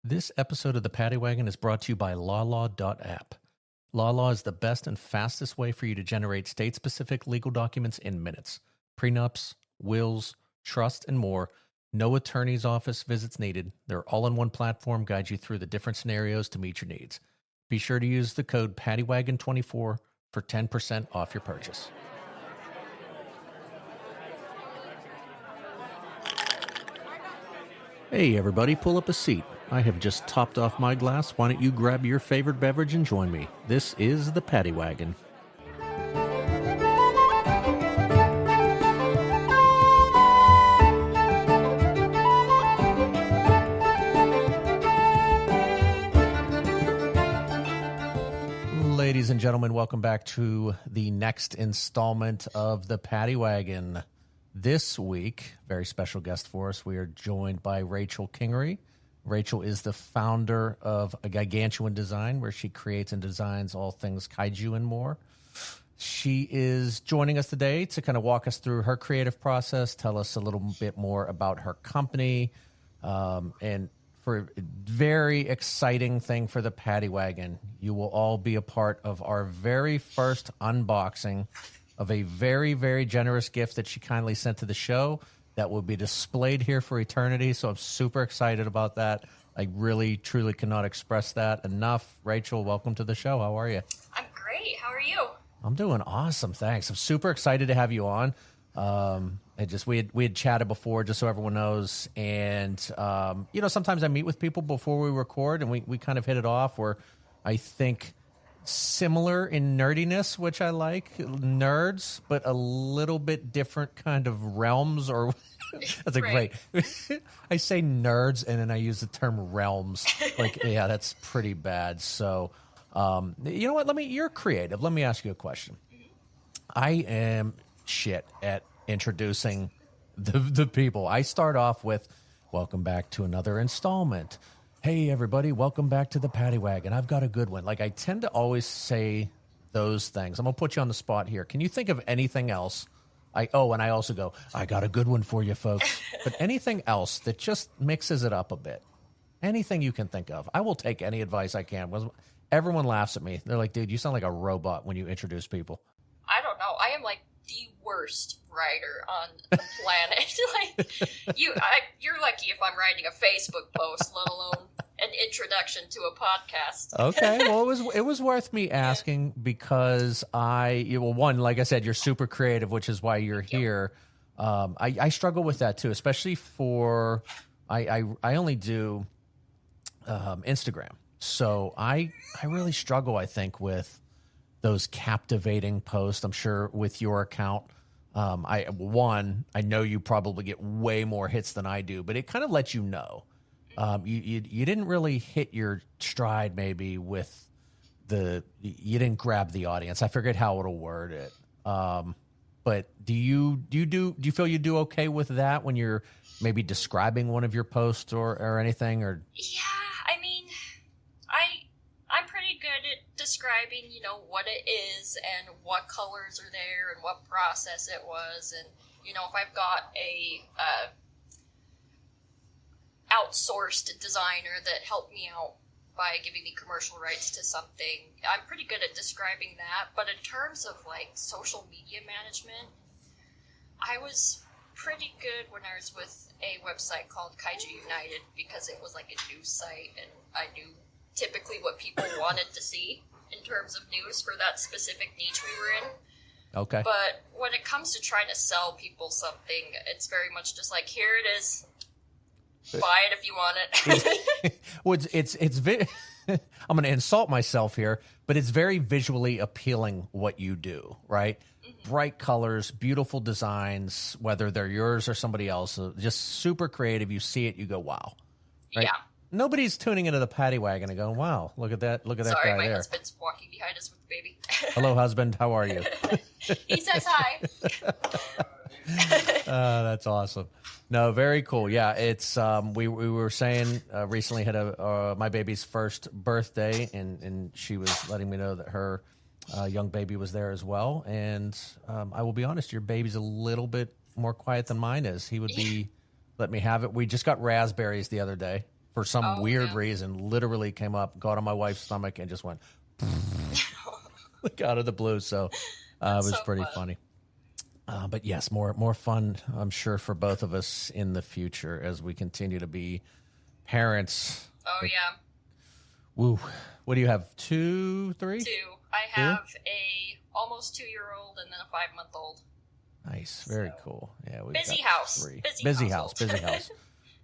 This episode of the Paddy Wagon is brought to you by lawlaw.app. Lawlaw is the best and fastest way for you to generate state-specific legal documents in minutes. Prenups, wills, trust, and more. No attorney's office visits needed. Their all-in-one platform guides you through the different scenarios to meet your needs. Be sure to use the code PaddyWagon24 for 10% off your purchase. Hey everybody, pull up a seat. I have just topped off my glass. Why don't you grab your favorite beverage and join me? This is the Paddy Wagon. Ladies and gentlemen, welcome back to the next installment of the Paddy Wagon. This week, very special guest for us, we are joined by Rachel Kingery. Rachel is the founder of a Gigantuan Design, where she creates and designs all things kaiju and more. She is joining us today to kind of walk us through her creative process, tell us a little bit more about her company, and for a very exciting thing for the Paddy Wagon, you will all be a part of our very first unboxing of a very, very generous gift that she kindly sent to the show that will be displayed here for eternity. So I'm super excited about that. I really, truly cannot express that enough. Rachel, welcome to the show. How are you? I'm great. How are you? I'm doing awesome. Thanks. I'm super excited to have you on. We had chatted before, just so everyone knows. And, sometimes I meet with people before we record and we kind of hit it off where I think similar in nerdiness, which I like, nerds, but a little bit different kind of realms, or that's a right. Great. I say nerds and then I use the term realms. Like, yeah, that's pretty bad. So, you know what? You're creative. Let me ask you a question. I am shit at introducing the people. I start off with, welcome back to another installment. Hey, everybody, welcome back to the Paddy Wagon. I've got a good one. Like, I tend to always say those things. I'm going to put you on the spot here. Can you think of anything else? And I also go, I got a good one for you, folks. But anything else that just mixes it up a bit? Anything you can think of. I will take any advice I can. Everyone laughs at me. They're like, dude, you sound like a robot when you introduce people. I don't know. I am like the worst writer on the planet. You're lucky if I'm writing a Facebook post, let alone an introduction to a podcast. Okay, well, it was worth me asking because one, like I said, you're super creative, which is why you're here. I struggle with that too, especially for I only do Instagram, so I really struggle. I think with those captivating posts. I'm sure with your account, I know you probably get way more hits than I do, but it kind of lets you know. You didn't really hit your stride maybe with you didn't grab the audience. I forget how it'll word it. But do you feel you do okay with that when you're maybe describing one of your posts or anything? Or yeah, I mean, I'm pretty good at describing, what it is and what colors are there and what process it was. And, if I've got a outsourced designer that helped me out by giving me commercial rights to something, I'm pretty good at describing that. But in terms of like social media management, I was pretty good when I was with a website called Kaiju-United, because it was like a news site and I knew typically what people wanted to see in terms of news for that specific niche we were in. Okay. But when it comes to trying to sell people something, it's very much just like, here it is. Buy it if you want it. I'm going to insult myself here, but it's very visually appealing what you do, right? Mm-hmm. Bright colors, beautiful designs, whether they're yours or somebody else, just super creative. You see it, you go, wow. Right? Yeah. Nobody's tuning into the Paddy Wagon and going, wow, look at that guy there. Sorry, my husband's walking behind us with the baby. Hello, husband. How are you? He says hi. That's awesome. No, very cool. Yeah, it's we were saying recently had my baby's first birthday, and she was letting me know that her young baby was there as well. And I will be honest, your baby's a little bit more quiet than mine is. He would be let me have it. We just got raspberries the other day. for some weird reason, literally came up, got on my wife's stomach, and just went like out of the blue. So it was so pretty funny. But yes, more fun, I'm sure, for both of us in the future as we continue to be parents. Oh, yeah. Woo. What do you have? 2, 3? 2. I have a almost 2-year-old and then a 5-month-old. Nice. Very cool. Yeah. Busy house. 3. Busy house.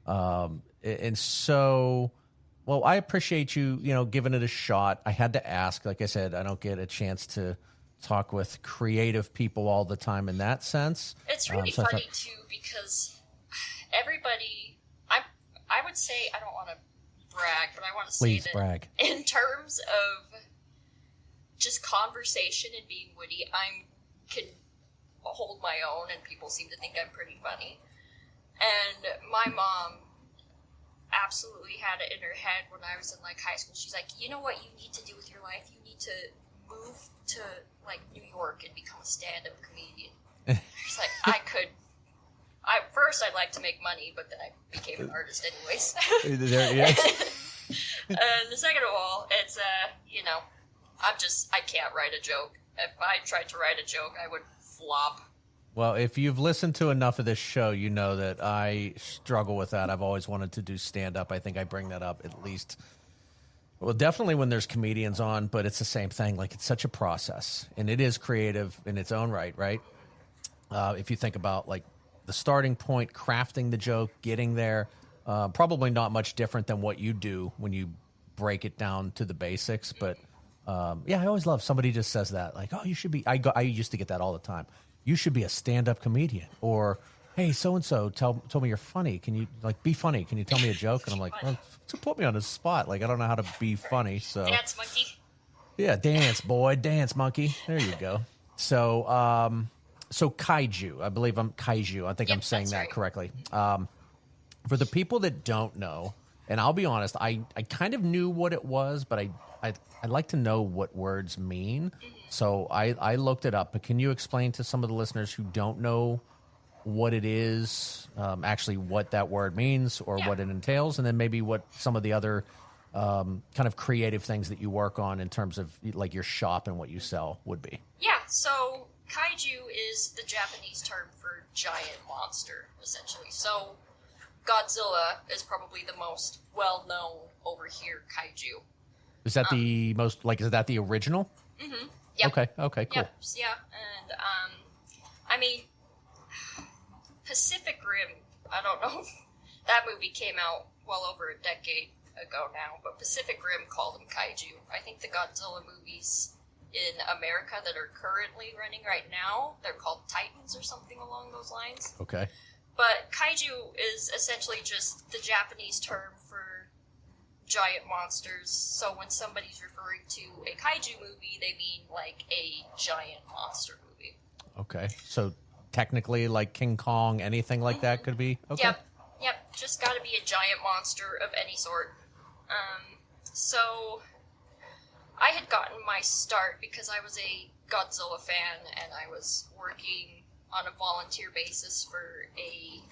And so, well, I appreciate you, giving it a shot. I had to ask, like I said, I don't get a chance to talk with creative people all the time in that sense. It's really funny too, because everybody, I would say, I don't want to brag, but I want to say that brag. In terms of just conversation and being witty, can hold my own, and people seem to think I'm pretty funny. And my mom absolutely had it in her head when I was in high school. She's like, you know what you need to do with your life? You need to move to New York and become a stand-up comedian. She's like, first I'd like to make money, but then I became an artist anyways. And second of all, it's I can't write a joke. If I tried to write a joke, I would flop. Well, if you've listened to enough of this show, you know that I struggle with that. I've always wanted to do stand-up. I think I bring that up at least. Well, definitely when there's comedians on, but it's the same thing. It's such a process, and it is creative in its own right? If you think about the starting point, crafting the joke, getting there, probably not much different than what you do when you break it down to the basics. But I always love somebody just says that, oh, you should be. I used to get that all the time. You should be a stand-up comedian, or hey, so-and-so told me you're funny. Can you be funny? Can you tell me a joke? And I'm like, well, to put me on the spot. I don't know how to be funny. So dance monkey. Yeah, dance boy, dance monkey. There you go. So, so kaiju. I believe I'm kaiju. I think I'm saying that right. Correctly. For the people that don't know, and I'll be honest, I kind of knew what it was, but I'd like to know what words mean. So I looked it up, but can you explain to some of the listeners who don't know what it is, actually what that word means or what it entails, and then maybe what some of the other kind of creative things that you work on in terms of your shop and what you sell would be? Yeah, so kaiju is the Japanese term for giant monster, essentially. So Godzilla is probably the most well-known over here kaiju. Is that the most, is that the original? Mm-hmm. Yep. Okay, cool. Yep. Yeah, and, Pacific Rim, I don't know if that movie came out well over a decade ago now, but Pacific Rim called them kaiju. I think the Godzilla movies in America that are currently running right now, they're called Titans or something along those lines. Okay. But kaiju is essentially just the Japanese term for giant monsters. So when somebody's referring to a kaiju movie, they mean a giant monster movie. Okay. So technically King Kong, anything like that could be? Okay. Yep. Just got to be a giant monster of any sort. So I had gotten my start because I was a Godzilla fan and I was working on a volunteer basis for a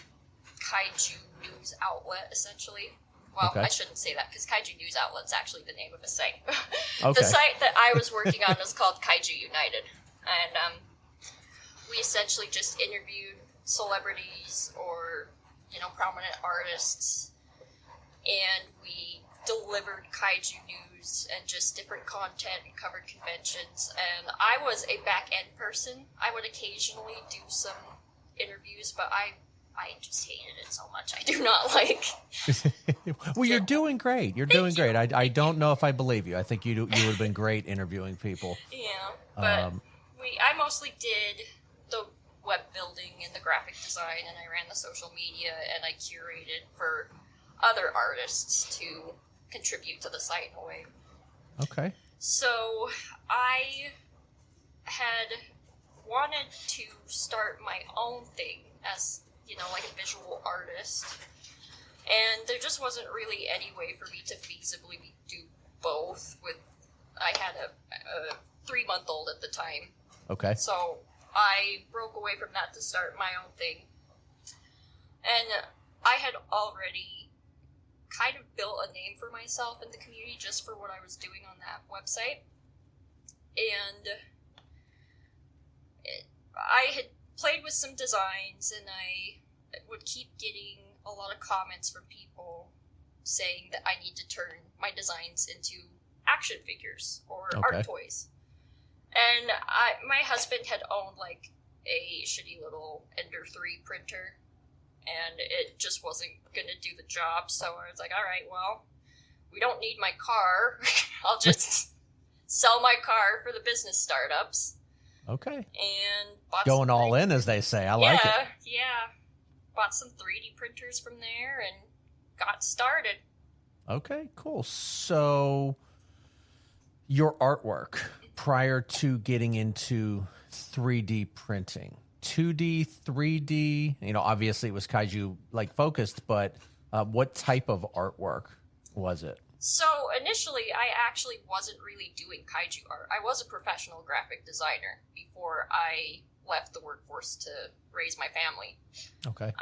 kaiju news outlet, essentially. Well, okay. I shouldn't say that because Kaiju News Outlet's actually the name of a site. Okay. The site that I was working on was called Kaiju United. And we essentially just interviewed celebrities or, prominent artists. And we delivered kaiju news and just different content and covered conventions. And I was a back-end person. I would occasionally do some interviews, but I just hated it so much. I do not like. Well, you're doing great. You're doing great. I don't know if I believe you. I think you would have been great interviewing people. Yeah, but I mostly did the web building and the graphic design, and I ran the social media, and I curated for other artists to contribute to the site in a way. Okay. So I had wanted to start my own thing as a visual artist. And there just wasn't really any way for me to feasibly do both. I had a 3-month-old at the time. Okay. So I broke away from that to start my own thing. And I had already kind of built a name for myself in the community just for what I was doing on that website. And I had played with some designs, and I would keep getting a lot of comments from people saying that I need to turn my designs into action figures or art toys. And my husband had owned like a shitty little Ender 3 printer, and it just wasn't going to do the job. So I was like, all right, well, we don't need my car. I'll just sell my car for the business startups. Okay. And bought going all in, as they say. I like it. Yeah. Bought some 3D printers from there and got started. Okay, cool. So your artwork prior to getting into 3D printing, 2D, 3D, obviously it was kaiju like focused, but what type of artwork was it? So initially I actually wasn't really doing kaiju art. I was a professional graphic designer before I left the workforce to raise my family. Okay.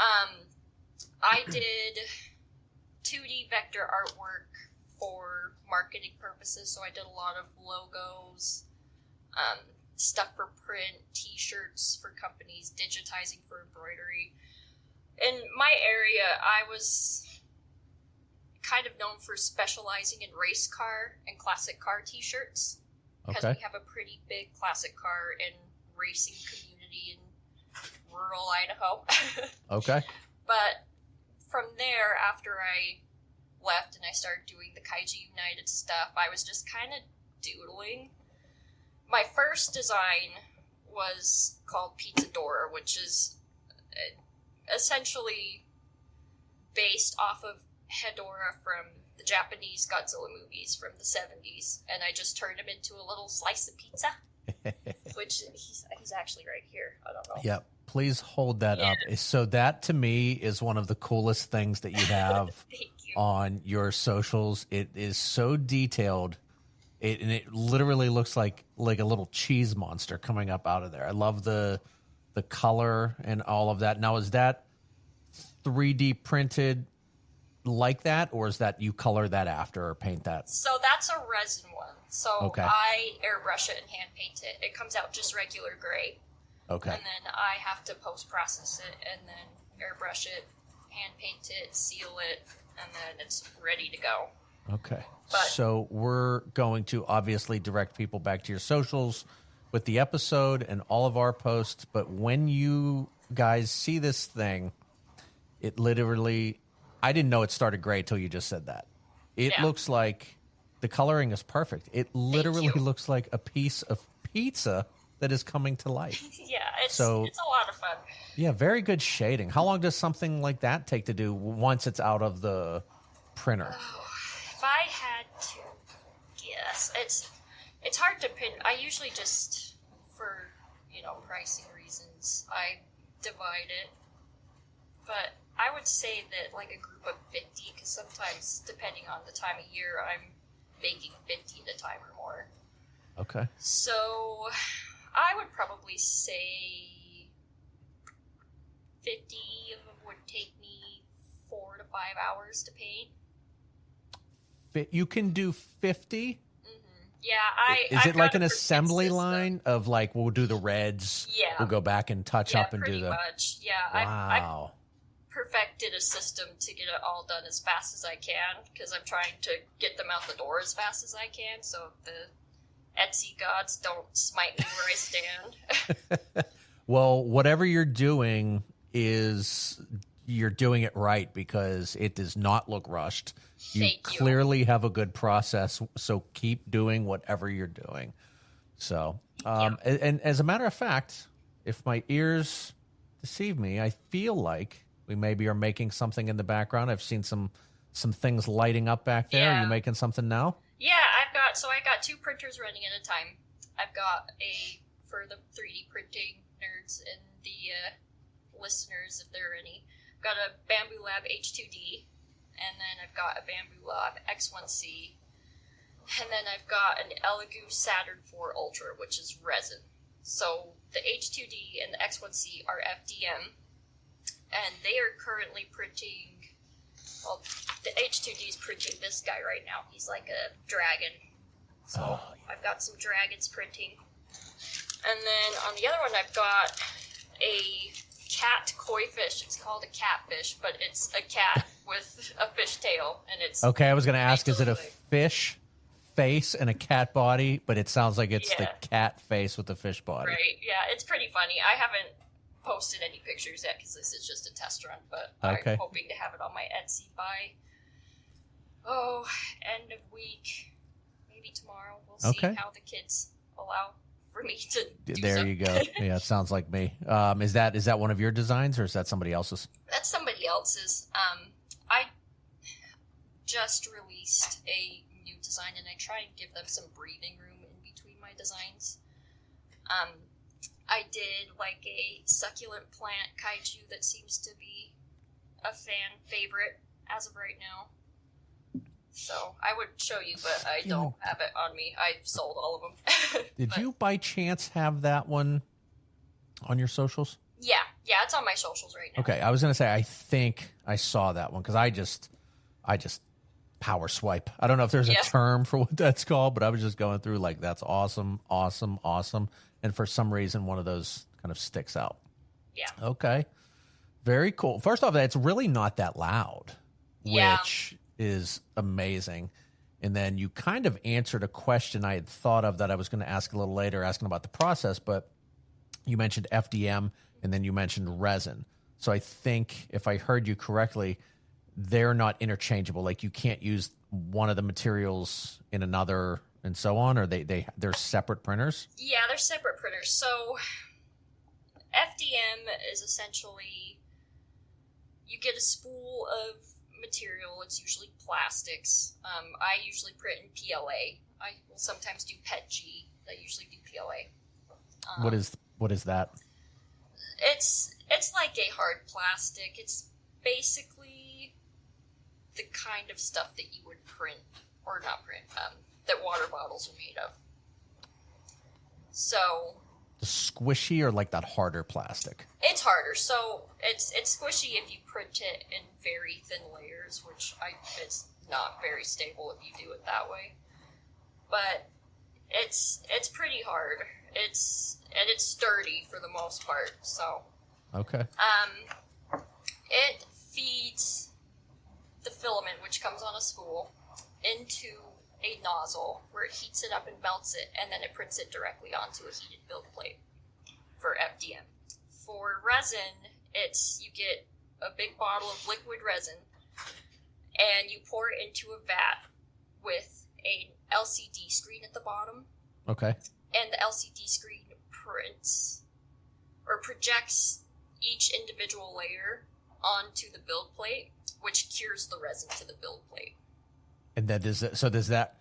I did 2D vector artwork for marketing purposes, so I did a lot of logos, stuff for print, t-shirts for companies, digitizing for embroidery. In my area, I was kind of known for specializing in race car and classic car t-shirts, because we have a pretty big classic car and racing community in rural Idaho. Okay. But from there, after I left and I started doing the Kaiju United stuff, I was just kind of doodling. My first design was called Pizzadora, which is essentially based off of Hedorah from the Japanese Godzilla movies from the 70s, and I just turned him into a little slice of pizza, which he's actually right here. I don't know. Yeah, please hold that up. So that to me is one of the coolest things that you have on your socials. It is so detailed. And it literally looks like a little cheese monster coming up out of there. I love the color and all of that. Now, is that 3D printed like that, or is that you color that after or paint that? So that's a resin one. So I airbrush it and hand paint it. It comes out just regular gray. Okay. And then I have to post-process it and then airbrush it, hand paint it, seal it, and then it's ready to go. Okay. So we're going to obviously direct people back to your socials with the episode and all of our posts. But when you guys see this thing, it literally, I didn't know it started gray till you just said that. It looks like the coloring is perfect. It literally looks like a piece of pizza that is coming to life. It's a lot of fun. Yeah, very good shading. How long does something like that take to do once it's out of the printer? If I had to guess, it's hard to pin. I usually just, for pricing reasons, I divide it. But I would say that like a group of 50, because sometimes depending on the time of year, I'm making 50 at a time or more. Okay. So I would probably say 50 of them would take me 4 to 5 hours to paint. You can do 50? Mm-hmm. Yeah, Is it like an assembly line of like, we'll do the reds, we'll go back and touch up and do the... much. Yeah, wow. I've perfected a system to get it all done as fast as I can, because I'm trying to get them out the door as fast as I can, so the Etsy gods don't smite me where I stand. Well, whatever you're doing you're doing it right, because it does not look rushed. You clearly have a good process, so keep doing whatever you're doing. So, and as a matter of fact, if my ears deceive me, I feel like we maybe are making something in the background. I've seen some things lighting up back there. Yeah. Are you making something now? Yeah, I got 2 printers running at a time. I've got for the 3D printing nerds and the listeners, if there are any, I've got a Bamboo Lab H2D, and then I've got a Bamboo Lab X1C, and then I've got an Elegoo Saturn 4 Ultra, which is resin. So the H2D and the X1C are FDM, and they are currently printing well, the H2D is printing this guy right now. He's like a dragon. So I've got some dragons printing. And then on the other one, I've got a cat koi fish. It's called a catfish, but it's a cat with a fish tail, and it's okay. I was going to ask, is it a fish face and a cat body? But it sounds like it's the cat face with the fish body. Right? Yeah, it's pretty funny. I haven't posted any pictures yet because this is just a test run, but I'm hoping to have it on my Etsy by end of week, maybe tomorrow. We'll see how the kids allow for me to do there so. You go. Yeah, it sounds like me. Is that one of your designs, or is that somebody else's? That's somebody else's. I just released a new design, and I try and give them some breathing room in between my designs. I did like a succulent plant kaiju that seems to be a fan favorite as of right now. So I would show you, but I don't have it on me. I sold all of them. Did you by chance have that one on your socials? Yeah, it's on my socials right now. Okay, I was going to say, I think I saw that one because I just power swipe. I don't know if there's a term for what that's called, but I was just going through like, that's awesome, awesome, awesome. And for some reason, one of those kind of sticks out. Yeah. Okay. Very cool. First off, it's really not that loud, which is amazing. And then you kind of answered a question I had thought of that I was going to ask a little later, asking about the process, but you mentioned FDM and then you mentioned resin. So I think if I heard you correctly, they're not interchangeable. Like you can't use one of the materials in another and so on, or they're separate printers? Yeah, they're separate printers. So FDM is essentially, you get a spool of material. It's usually plastics. I usually print in PLA. I will sometimes do PETG. I usually do PLA. What is that? It's like a hard plastic. It's basically the kind of stuff that you would print, or not print, that water bottles are made of. So the squishy or like that harder plastic? It's harder. So it's squishy if you print it in very thin layers, which it's not very stable if you do it that way. But it's pretty hard. It's sturdy for the most part. So okay. It feeds the filament, which comes on a spool, into a nozzle where it heats it up and melts it, and then it prints it directly onto a heated build plate for FDM. For resin, you get a big bottle of liquid resin, and you pour it into a vat with an LCD screen at the bottom. Okay. And the LCD screen prints or projects each individual layer onto the build plate, which cures the resin to the build plate. And that does that,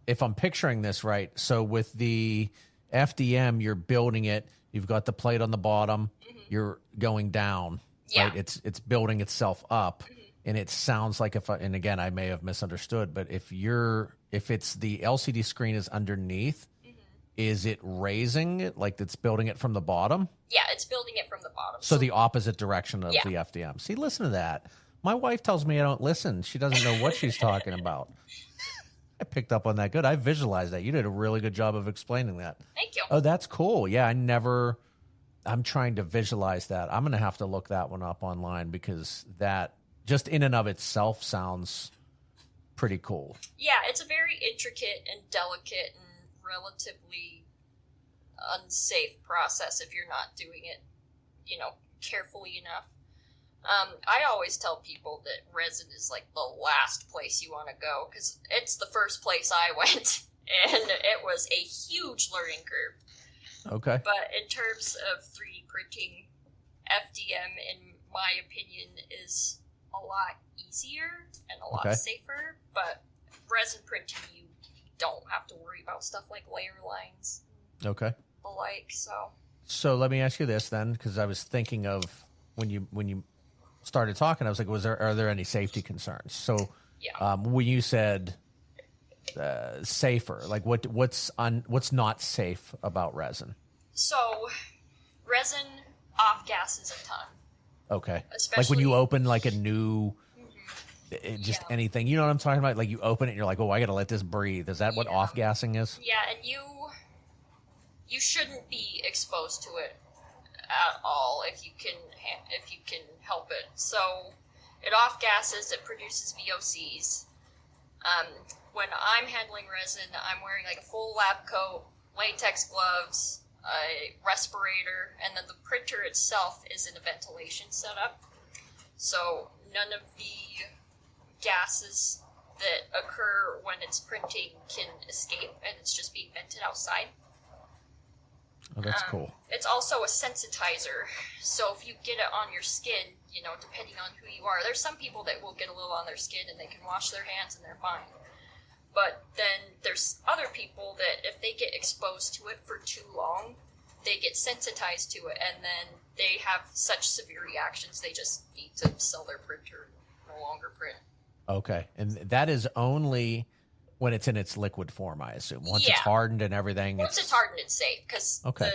if I'm picturing this right, so with the FDM, you're building it, you've got the plate on the bottom, you're going down, right? It's building itself up. And it sounds like and again, I may have misunderstood, but if it's the LCD screen is underneath, is it raising it, like it's building it from the bottom? Yeah, it's building it from the bottom. So the opposite direction of the FDM. See, listen to that. My wife tells me I don't listen. She doesn't know what she's talking about. I picked up on that good. I visualized that. You did a really good job of explaining that. Thank you. Oh, that's cool. Yeah, I'm trying to visualize that. I'm going to have to look that one up online because that just in and of itself sounds pretty cool. Yeah, it's a very intricate and delicate and relatively unsafe process if you're not doing it, carefully enough. I always tell people that resin is like the last place you want to go because it's the first place I went, and it was a huge learning curve. Okay. But in terms of 3D printing, FDM, in my opinion, is a lot easier and a lot safer. But resin printing, you don't have to worry about stuff like layer lines. Okay. The like, So let me ask you this then, because I was thinking of when you started talking, I was like, are there any safety concerns? So when you said safer, like what's not safe about resin? So resin off gases a ton. Okay. Especially, like when you open like a new, just Yeah. anything. You know what I'm talking about? Like you open it and you're like, oh, I got to let this breathe. Is that what Yeah. off-gassing is? Yeah, and you shouldn't be exposed to it at all if you can help it. So it off gases, it produces VOCs. When I'm handling resin, I'm wearing like a full lab coat, latex gloves, a respirator, and then the printer itself is in a ventilation setup. So none of the gases that occur when it's printing can escape, and it's just being vented outside. Oh, that's cool. It's also a sensitizer, so if you get it on your skin, depending on who you are, there's some people that will get a little on their skin and they can wash their hands and they're fine. But then there's other people that if they get exposed to it for too long, they get sensitized to it, and then they have such severe reactions, they just need to sell their printer and no longer print. Okay. And that is only when it's in its liquid form, I assume. Once it's hardened and everything. Once it's hardened, it's safe, because okay.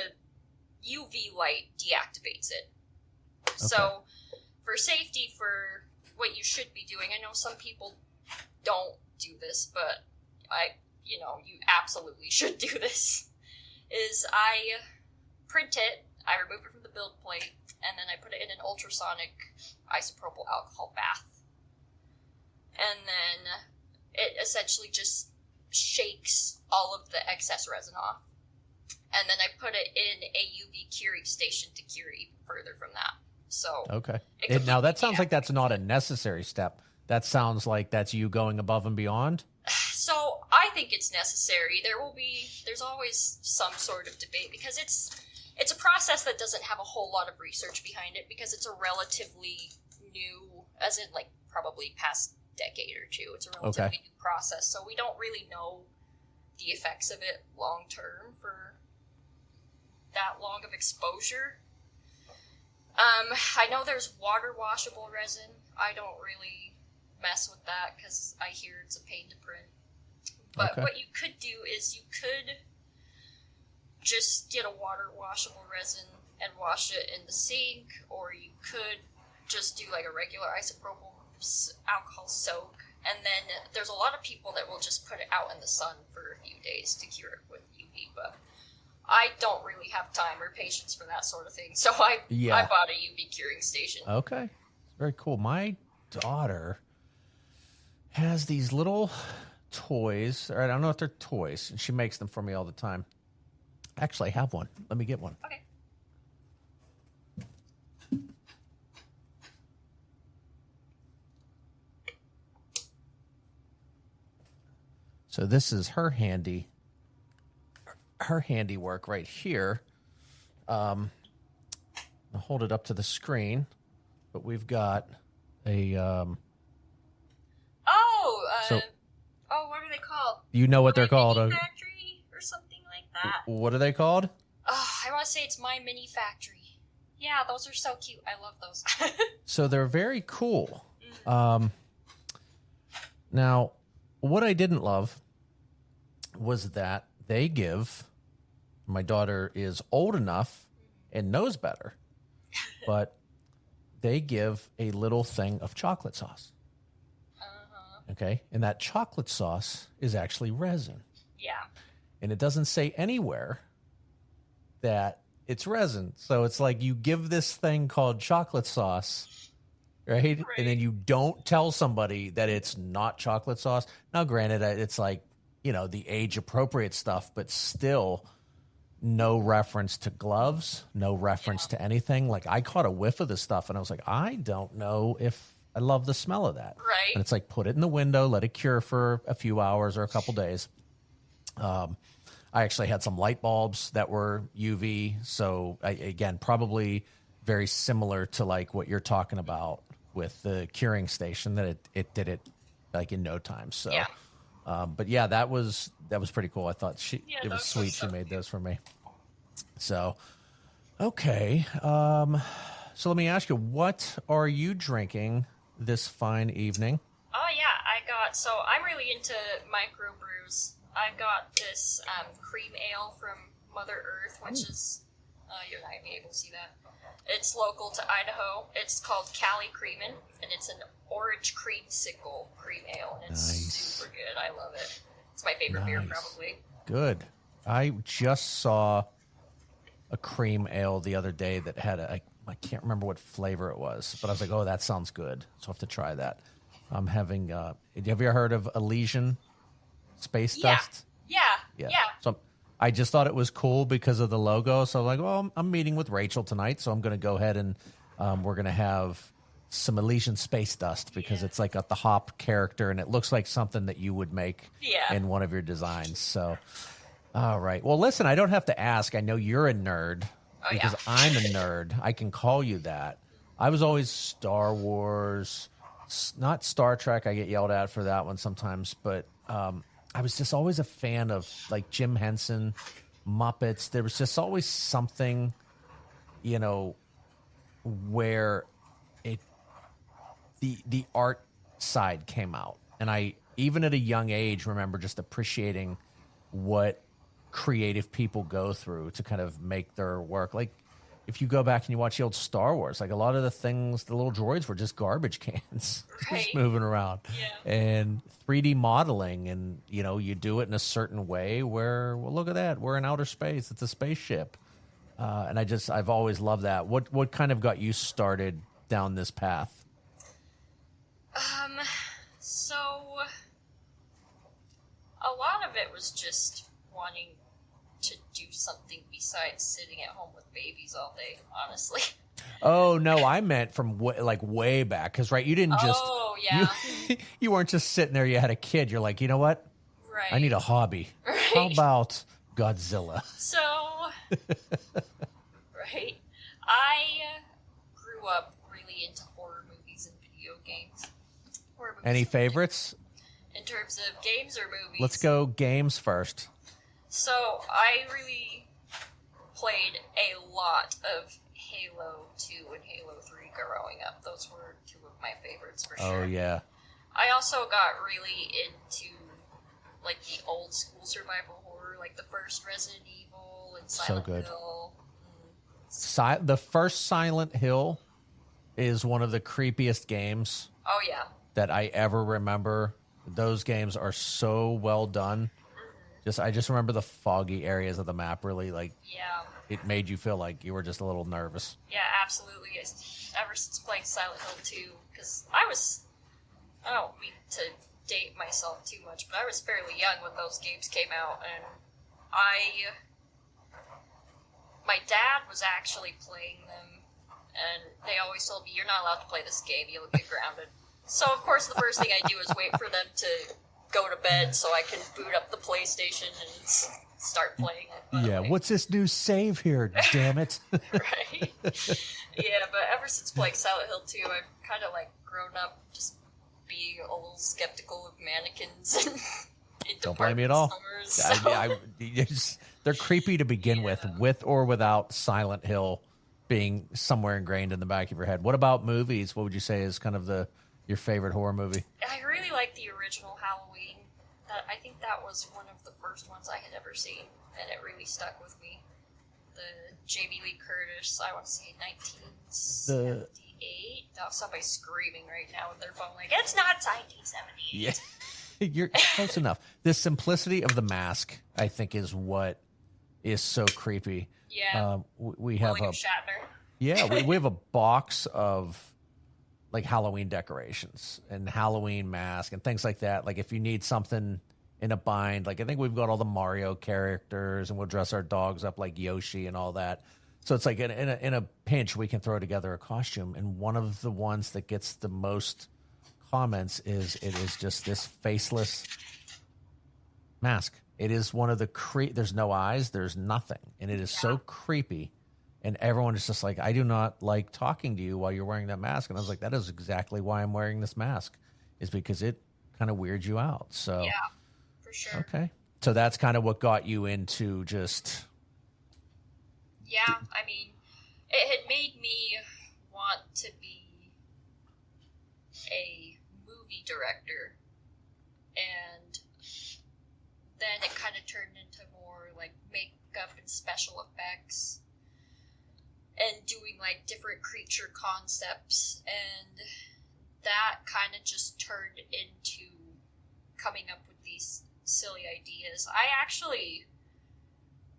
the UV light deactivates it. Okay. So for safety, for what you should be doing, I know some people don't do this, but you absolutely should do this, is I print it, I remove it from the build plate, and then I put it in an ultrasonic isopropyl alcohol bath. And then it essentially just shakes all of the excess resin off. And then I put it in a UV curing station to cure even further from that. So okay. Now that sounds like that's not a necessary step. That sounds like that's you going above and beyond. So I think it's necessary. There's always some sort of debate, because it's a process that doesn't have a whole lot of research behind it, because it's a relatively new, as in like probably past decade or two. It's a relatively new process, so we don't really know the effects of it long term for that long of exposure. I know there's water washable resin. I don't really mess with that because I hear it's a pain to print. But what you could do is you could just get a water washable resin and wash it in the sink, or you could just do like a regular isopropyl alcohol soak, and then there's a lot of people that will just put it out in the sun for a few days to cure it with UV, but I don't really have time or patience for that sort of thing, so I bought a UV curing station. Okay, very cool. My daughter has these little toys, or I don't know if they're toys, and she makes them for me all the time. Actually, I have one. Let me get one. Okay. So this is her handiwork right here. I'll hold it up to the screen, but we've got a. What are they called? You know what they're called? Mini Factory or something like that. What are they called? I want to say it's My Mini Factory. Yeah, those are so cute. I love those. So they're very cool. Now, what I didn't love was that they give, my daughter is old enough and knows better, but they give a little thing of chocolate sauce. Okay. And that chocolate sauce is actually resin. Yeah. And it doesn't say anywhere that it's resin. So it's like you give this thing called chocolate sauce, right? And then you don't tell somebody that it's not chocolate sauce. Now, granted, it's like, the age appropriate stuff, but still no reference to gloves, no reference to anything. Like I caught a whiff of this stuff and I was like, I don't know if I love the smell of that. Right. And it's like, put it in the window, let it cure for a few hours or a couple days. I actually had some light bulbs that were UV. So again, probably very similar to like what you're talking about with the curing station, that it did it like in no time. So, but yeah, that was pretty cool. I thought it was sweet. She made those for me. So, okay. So let me ask you, what are you drinking this fine evening? Oh yeah, I'm really into microbrews. I've got this cream ale from Mother Earth, which is, you're not going to be able to see that. It's local to Idaho. It's called Cali Creamin', and it's an orange creamsicle cream ale, and it's Nice. super good. I love it. It's my favorite beer, probably. Good. I just saw a cream ale the other day that had I can't remember what flavor it was, but I was like, oh, that sounds good. So I have to try that. I'm having, have you ever heard of Elysian Space Dust? Yeah. So I just thought it was cool because of the logo. So I'm like, well, I'm meeting with Rachel tonight, so I'm going to go ahead and we're going to have some Elysian Space Dust because it's like got the hop character, and it looks like something that you would make in one of your designs. So, all right. Well, listen, I don't have to ask. I know you're a nerd because I'm a nerd. I can call you that. I was always Star Wars, not Star Trek. I get yelled at for that one sometimes, but I was just always a fan of like Jim Henson, Muppets. There was just always something, where the art side came out. And I, even at a young age, remember just appreciating what creative people go through to kind of make their work. Like if you go back and you watch the old Star Wars, like a lot of the things, the little droids were just garbage cans just moving around. And 3D modeling, and you do it in a certain way where, well, look at that, we're in outer space, it's a spaceship. And I've always loved that. What kind of got you started down this path? So a lot of it was just wanting to do something besides sitting at home with babies all day, honestly. Oh, no, I meant from way back. Because, right, you didn't just... Oh, yeah. You weren't just sitting there, you had a kid. You're like, you know what? Right. I need a hobby. Right. How about Godzilla? So, right. I grew up really into horror movies and video games. Any favorites? In terms of games or movies? Let's go games first. So, I really played a lot of Halo 2 and Halo 3 growing up. Those were two of my favorites for sure. Oh, yeah. I also got really into, like, the old school survival horror, like the first Resident Evil and Silent Hill. The first Silent Hill is one of the creepiest games. Oh, yeah. That I ever remember. Those games are so well done. I just remember the foggy areas of the map really it made you feel like you were just a little nervous. Yeah, absolutely. Ever since playing Silent Hill 2, because I don't mean to date myself too much, but I was fairly young when those games came out, and my dad was actually playing them, and they always told me, you're not allowed to play this game, you'll get grounded. So, of course, the first thing I do is wait for them to go to bed so I can boot up the PlayStation and start playing it. Yeah, what's this new save here, damn it? Right? Yeah, but ever since playing Silent Hill 2, I've kind of, grown up just being a little skeptical of mannequins and don't blame me at all. So. They're creepy to begin with or without Silent Hill being somewhere ingrained in the back of your head. What about movies? What would you say is kind of your favorite horror movie? I really like the original Halloween. I think that was one of the first ones I had ever seen, and it really stuck with me. The Jamie Lee Curtis, I want to say 1978. Now somebody's screaming right now with their phone like, it's not 1978. Yeah, you're close enough. The simplicity of the mask, I think, is what is so creepy. Yeah. We have William Shatner. Yeah, we have a box of Halloween decorations and Halloween mask and things like that. Like if you need something in a bind, I think we've got all the Mario characters, and we'll dress our dogs up like Yoshi and all that. So it's like in a pinch, we can throw together a costume. And one of the ones that gets the most comments is just this faceless mask. It is one of the there's no eyes, there's nothing, and it is so creepy. And everyone is just like, I do not like talking to you while you're wearing that mask. And I was like, that is exactly why I'm wearing this mask, is because it kind of weirds you out. So yeah, for sure. Okay. So that's kind of what got you into just... Yeah, I mean, it had made me want to be a movie director. And then it kind of turned into more makeup and special effects. And doing different creature concepts, and that kind of just turned into coming up with these silly ideas. I actually,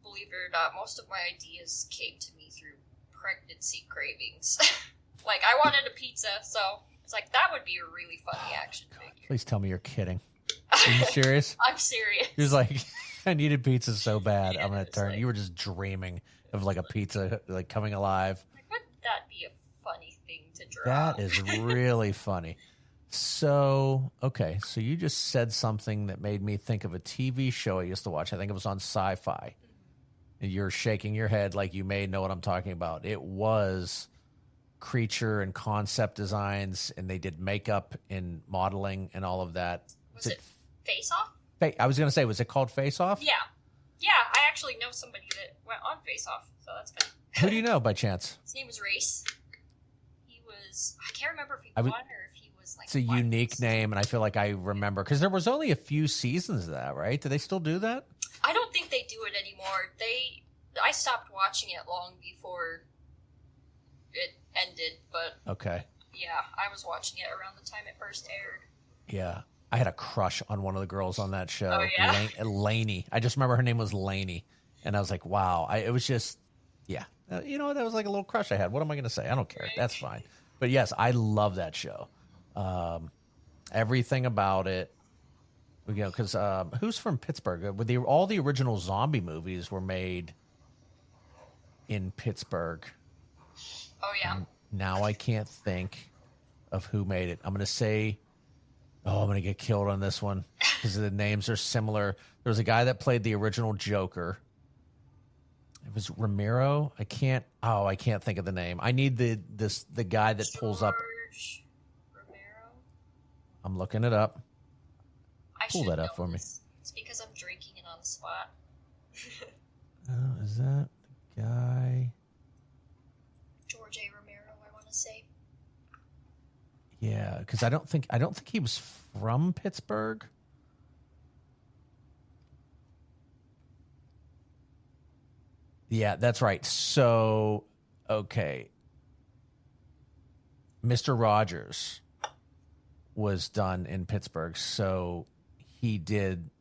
believe it or not, most of my ideas came to me through pregnancy cravings. Like, I wanted a pizza, so it's like, that would be a really funny action figure. Please tell me you're kidding. Are you serious? I'm serious. He was like, I needed pizza so bad. Yeah, I'm going to turn. like, you were just dreaming of like a pizza like coming alive. like, wouldn't that be a funny thing to draw? That is really funny. So, okay. So you just said something that made me think of a TV show I used to watch. I think it was on Sci-Fi. And you're shaking your head like you may know what I'm talking about. It was creature and concept designs, and they did makeup and modeling and all of that. Was it Face Off? I was going to say, was it called Face Off? Yeah. Yeah, I actually know somebody that went on Face Off, so that's fine. Who do you know by chance? His name was Race. He was, I can't remember if he won or if he was like... It's a unique name, and I feel like I remember, because there was only a few seasons of that, right? Do they still do that? I don't think they do it anymore. I stopped watching it long before it ended, but... Okay. Yeah, I was watching it around the time it first aired. Yeah. I had a crush on one of the girls on that show. Oh, yeah? Lainey. I just remember her name was Lainey. And I was like, wow. It was just, yeah. You know, that was like a little crush I had. What am I going to say? I don't care. Right. That's fine. But yes, I love that show. Everything about it. You know, because who's from Pittsburgh? All the original zombie movies were made in Pittsburgh. Oh, yeah. Now I can't think of who made it. I'm going to say... Oh, I'm going to get killed on this one because the names are similar. There was a guy that played the original Joker. It was Ramiro. I can't think of the name. I need the guy that pulls up. Romero? I'm looking it up. Pull that up for me. It's because I'm drinking it on the spot. Is that the guy? George A. Romero, I want to say. Yeah, because I don't think he was from Pittsburgh. Yeah, that's right. So, okay. Mr. Rogers was done in Pittsburgh. So he did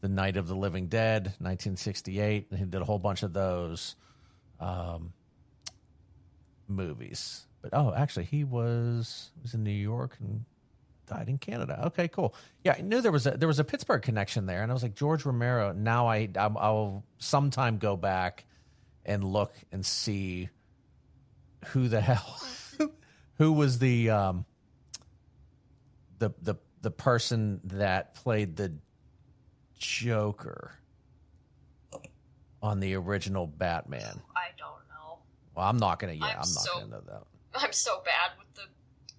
The Night of the Living Dead, 1968. And he did a whole bunch of those movies. But actually, he was in New York and died in Canada. Okay, cool. Yeah, I knew there was a Pittsburgh connection there, and I was like, George Romero. Now I'll sometime go back and look and see who the hell who was the person that played the Joker on the original Batman. I don't know. Well, I'm not gonna know that. I'm so bad with the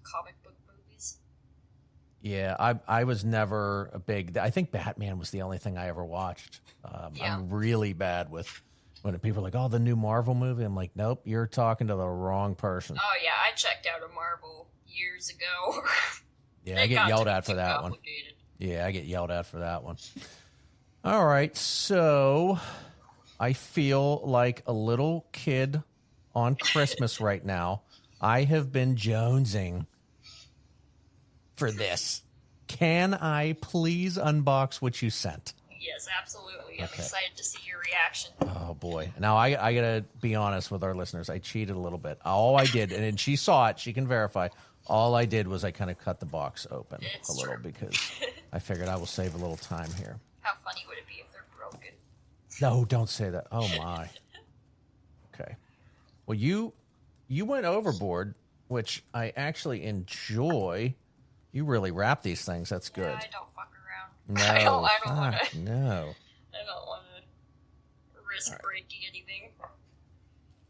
comic book movies. Yeah, I was never a big... I think Batman was the only thing I ever watched. I'm really bad with when people are like, oh, the new Marvel movie. I'm like, nope, you're talking to the wrong person. Oh, yeah, I checked out a Marvel years ago. Yeah, I get yelled at for that one. Yeah, I get yelled at for that one. All right, so I feel like a little kid on Christmas right now. I have been jonesing for this. Can I please unbox what you sent? Yes, absolutely. I'm Okay. excited to see your reaction. Oh, boy. Now, I got to be honest with our listeners. I cheated a little bit. All I did, and she saw it, she can verify, all I did was I kind of cut the box open a little because I figured I will save a little time here. How funny would it be if they're broken? No, don't say that. Oh, my. Okay. Well, you went overboard, which I actually enjoy. You really wrap these things. That's good. Yeah, I don't fuck around. No, I don't want to. No. I don't want to risk breaking anything.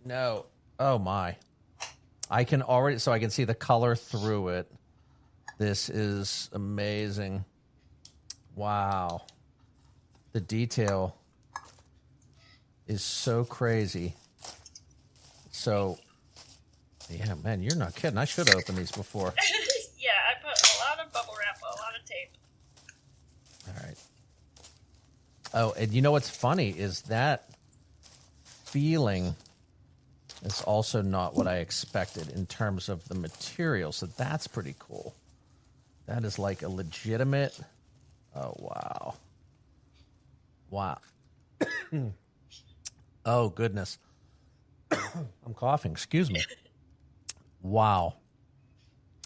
No. Oh, my. I can see the color through it. This is amazing. Wow. The detail is so crazy. So, yeah, man, you're not kidding. I should have opened these before. Yeah, I put a lot of bubble wrap, a lot of tape. All right. Oh, and you know what's funny is that feeling is also not what I expected in terms of the material. So that's pretty cool. That is like a legitimate. Oh, wow. Wow. Oh, goodness. I'm coughing. Excuse me. Wow.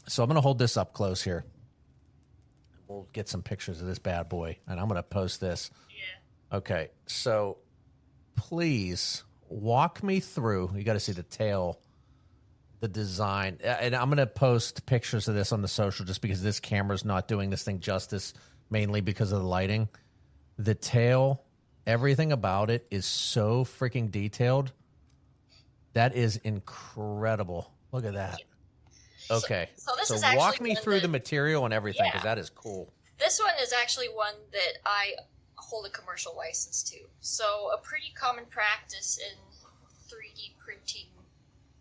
So I'm going to hold this up close here. We'll get some pictures of this bad boy, and I'm going to post this. Yeah. Okay. So please walk me through. You got to see the tail, the design. And I'm going to post pictures of this on the social just because this camera's not doing this thing justice, mainly because of the lighting. The tail, everything about it is so freaking detailed. That is incredible. Look at that. Okay. So this is actually walk me through the material and everything, because that is cool. This one is actually one that I hold a commercial license to. So a pretty common practice in 3D printing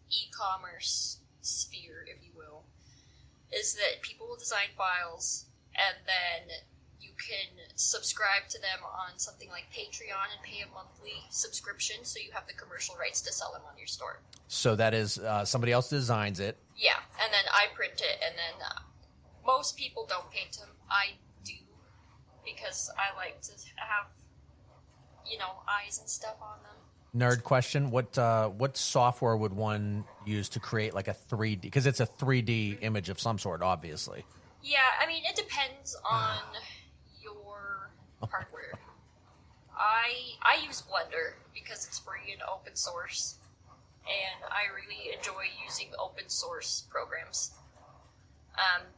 e-commerce sphere, if you will, is that people will design files and then you can subscribe to them on something like Patreon and pay a monthly subscription, so you have the commercial rights to sell them on your store. So that is somebody else designs it. Yeah, and then I print it, and then most people don't paint them. I do, because I like to have, eyes and stuff on them. Nerd question: what software would one use to create like a 3D? Because it's a 3D image of some sort, obviously. Yeah, I mean, it depends on your hardware. I use Blender because it's free and open source, and I really enjoy using open source programs.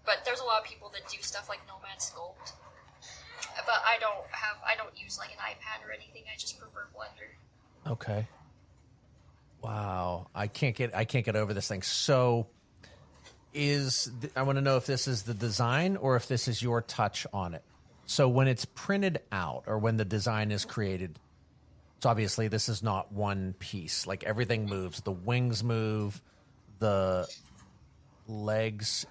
But there's a lot of people that do stuff like Nomad Sculpt. But I don't use like an iPad or anything. I just prefer Blender. Okay. Wow, I can't get over this thing. So, I want to know if this is the design or if this is your touch on it. So when it's printed out or when the design is created, so obviously this is not one piece. Like everything moves. The wings move, the legs.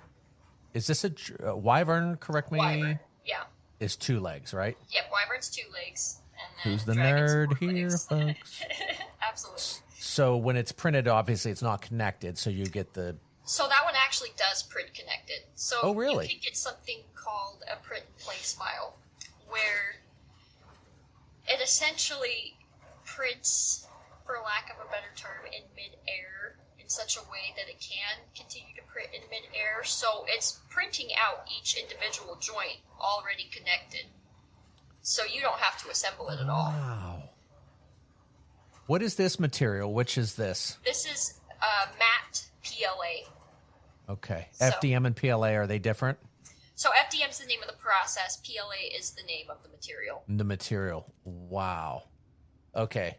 Is this a wyvern? Correct me. Wyvern, yeah. Is 2 legs, right? Yep, wyvern's 2 legs. And then Who's the dragon's nerd 4 here, legs. folks? Absolutely. So when it's printed, obviously it's not connected, so you get the... So that one actually does print connected. So oh, really? You can get something called a print in place file, where it essentially prints, for lack of a better term, in mid-air in such a way that it can continue to print in mid-air. So it's printing out each individual joint already connected. So you don't have to assemble it at all. Wow. What is this material? Which is this? This is matte PLA. Okay. So, FDM and PLA, are they different? So FDM is the name of the process. PLA is the name of the material. The material. Wow. Okay.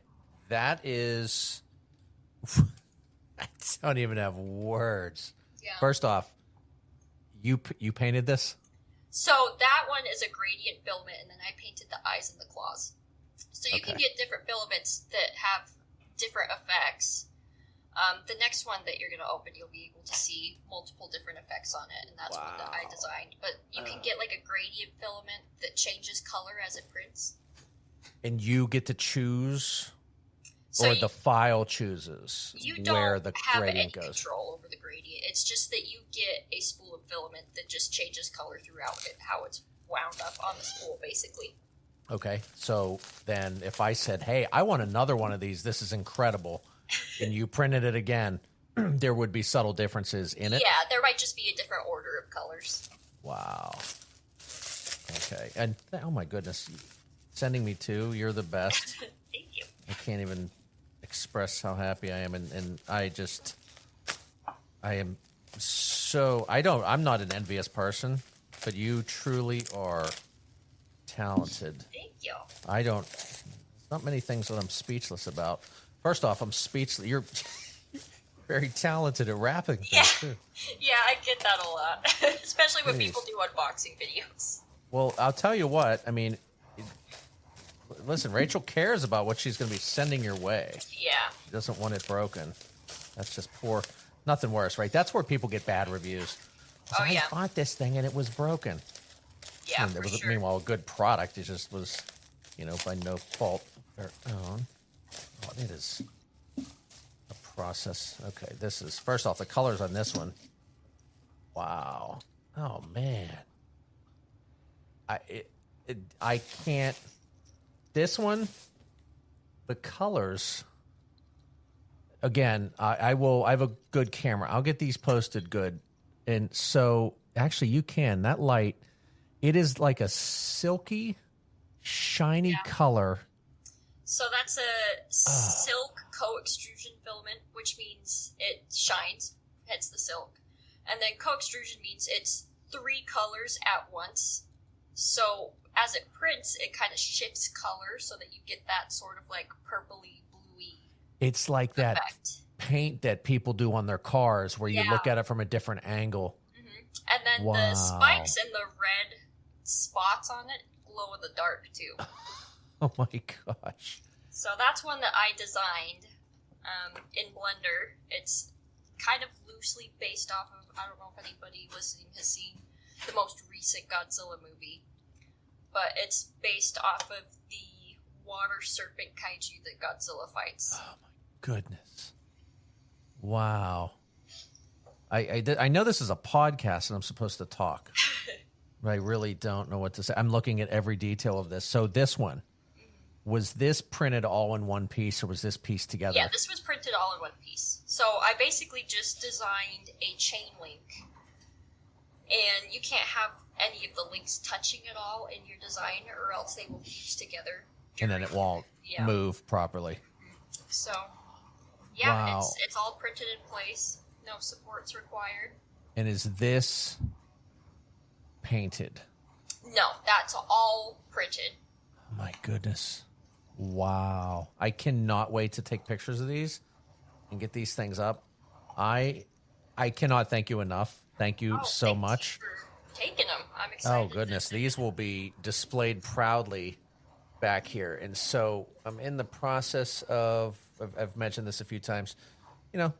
That is... I don't even have words. Yeah. First off, you painted this? So that one is a gradient filament, and then I painted the eyes and the claws. So you can get different filaments that have different effects. The next one that you're going to open, you'll be able to see multiple different effects on it, and that's one that I designed. But you can get like a gradient filament that changes color as it prints. And you get to choose, So or the file chooses where the have gradient any goes? control over the gradient. It's just that you get a spool of filament that just changes color throughout it, how it's wound up on the spool, basically. Okay, so then if I said, hey, I want another one of these, this is incredible, and you printed it again, there would be subtle differences in it? Yeah, there might just be a different order of colors. Wow. Okay, and oh my goodness, sending me 2, you're the best. Thank you. I can't even express how happy I am, and I am so, I'm not an envious person, but you truly are talented. Thank you. There's not many things that I'm speechless about. First off, I'm speechless. You're very talented at wrapping things, too. Yeah, I get that a lot, especially when people do unboxing videos. Well, I'll tell you what, I mean, listen, Rachel cares about what she's going to be sending your way. Yeah. She doesn't want it broken. That's just poor. Nothing worse, right? That's where people get bad reviews. I bought this thing and it was broken. Yeah, and it was, meanwhile, a good product. It just was, by no fault of their own. Oh, it is a process. Okay, this is, first off, the colors on this one. Wow. Oh, man. I can't. This one, the colors. Again, I will. I have a good camera. I'll get these posted good, and so actually, you can that light. It is like a silky, shiny color. So that's a silk co-extrusion filament, which means it shines, hence the silk. And then co-extrusion means it's 3 colors at once. So as it prints, it kind of shifts color so that you get that sort of like purpley, bluey It's like that effect. paint that people do on their cars where you look at it from a different angle. Mm-hmm. And then the spikes and the red spots on it glow in the dark too. Oh my gosh. So that's one that I designed in Blender. It's kind of loosely based off of, I don't know if anybody listening has seen the most recent Godzilla movie, but it's based off of the water serpent kaiju that Godzilla fights. Oh my goodness. Wow. I know this is a podcast and I'm supposed to talk, but I really don't know what to say. I'm looking at every detail of this. So this one, was this printed all in one piece or was this pieced together? Yeah, this was printed all in one piece. So I basically just designed a chain link. And you can't have any of the links touching at all in your design or else they will fuse together. And then it won't move properly. So, yeah, it's all printed in place. No supports required. And is this painted? No, that's all printed. Oh my goodness. Wow. I cannot wait to take pictures of these and get these things up. I cannot thank you enough. Thank you so much. You for taking them. I'm excited. Oh goodness. These will be displayed proudly back here. And so I'm in the process of, I've mentioned this a few times, you know,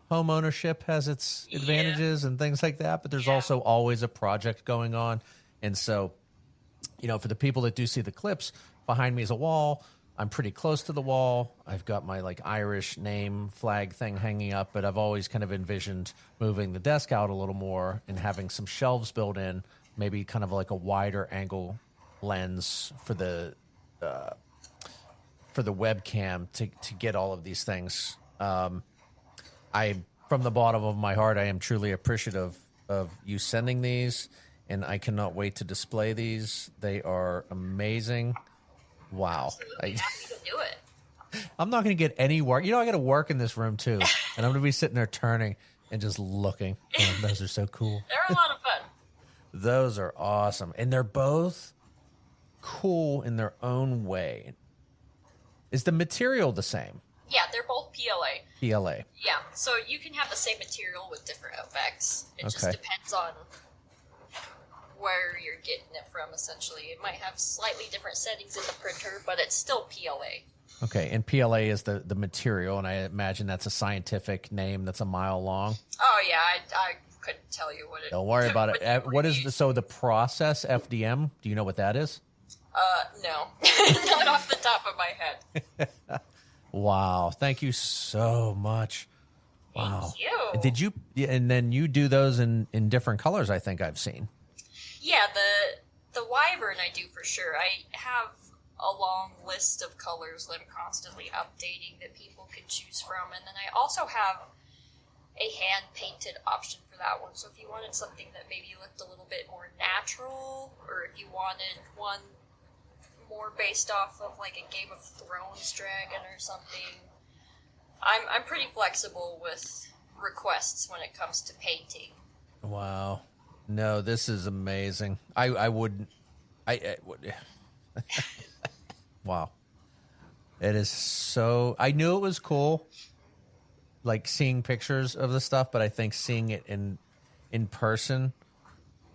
home ownership has its advantages and things like that, but there's also always a project going on. And so, you know, for the people that do see the clips, behind me is a wall. I'm pretty close to the wall. I've got my like Irish name flag thing hanging up, but I've always kind of envisioned moving the desk out a little more and having some shelves built in, maybe kind of like a wider angle lens for the webcam to get all of these things. From the bottom of my heart, I am truly appreciative of you sending these, and I cannot wait to display these. They are amazing. Wow. Absolutely happy to do it. I'm not going to get any work. You know, I got to work in this room too, and I'm going to be sitting there turning and just looking. Oh, those are so cool. They're a lot of fun. Those are awesome, and they're both cool in their own way. Is the material the same? Yeah, they're both PLA. PLA. Yeah, so you can have the same material with different effects. It just depends on where you're getting it from, essentially. It might have slightly different settings in the printer, but it's still PLA. Okay, and PLA is the material, and I imagine that's a scientific name that's a mile long. Oh, yeah, I couldn't tell you what it is. Don't worry about it. What is the process, FDM? Do you know what that is? No. Not off the top of my head. Wow, thank you so much. Wow. Thank you. Did you, and then you do those in different colors, I think I've seen. Yeah, the Wyvern I do for sure. I have a long list of colors that I'm constantly updating that people can choose from. And then I also have a hand-painted option for that one. So if you wanted something that maybe looked a little bit more natural, or if you wanted one more based off of like a Game of Thrones dragon or something, I'm pretty flexible with requests when it comes to painting. Wow. No, this is amazing. I would. Wow. It is so. I knew it was cool, like seeing pictures of the stuff, but I think seeing it in person,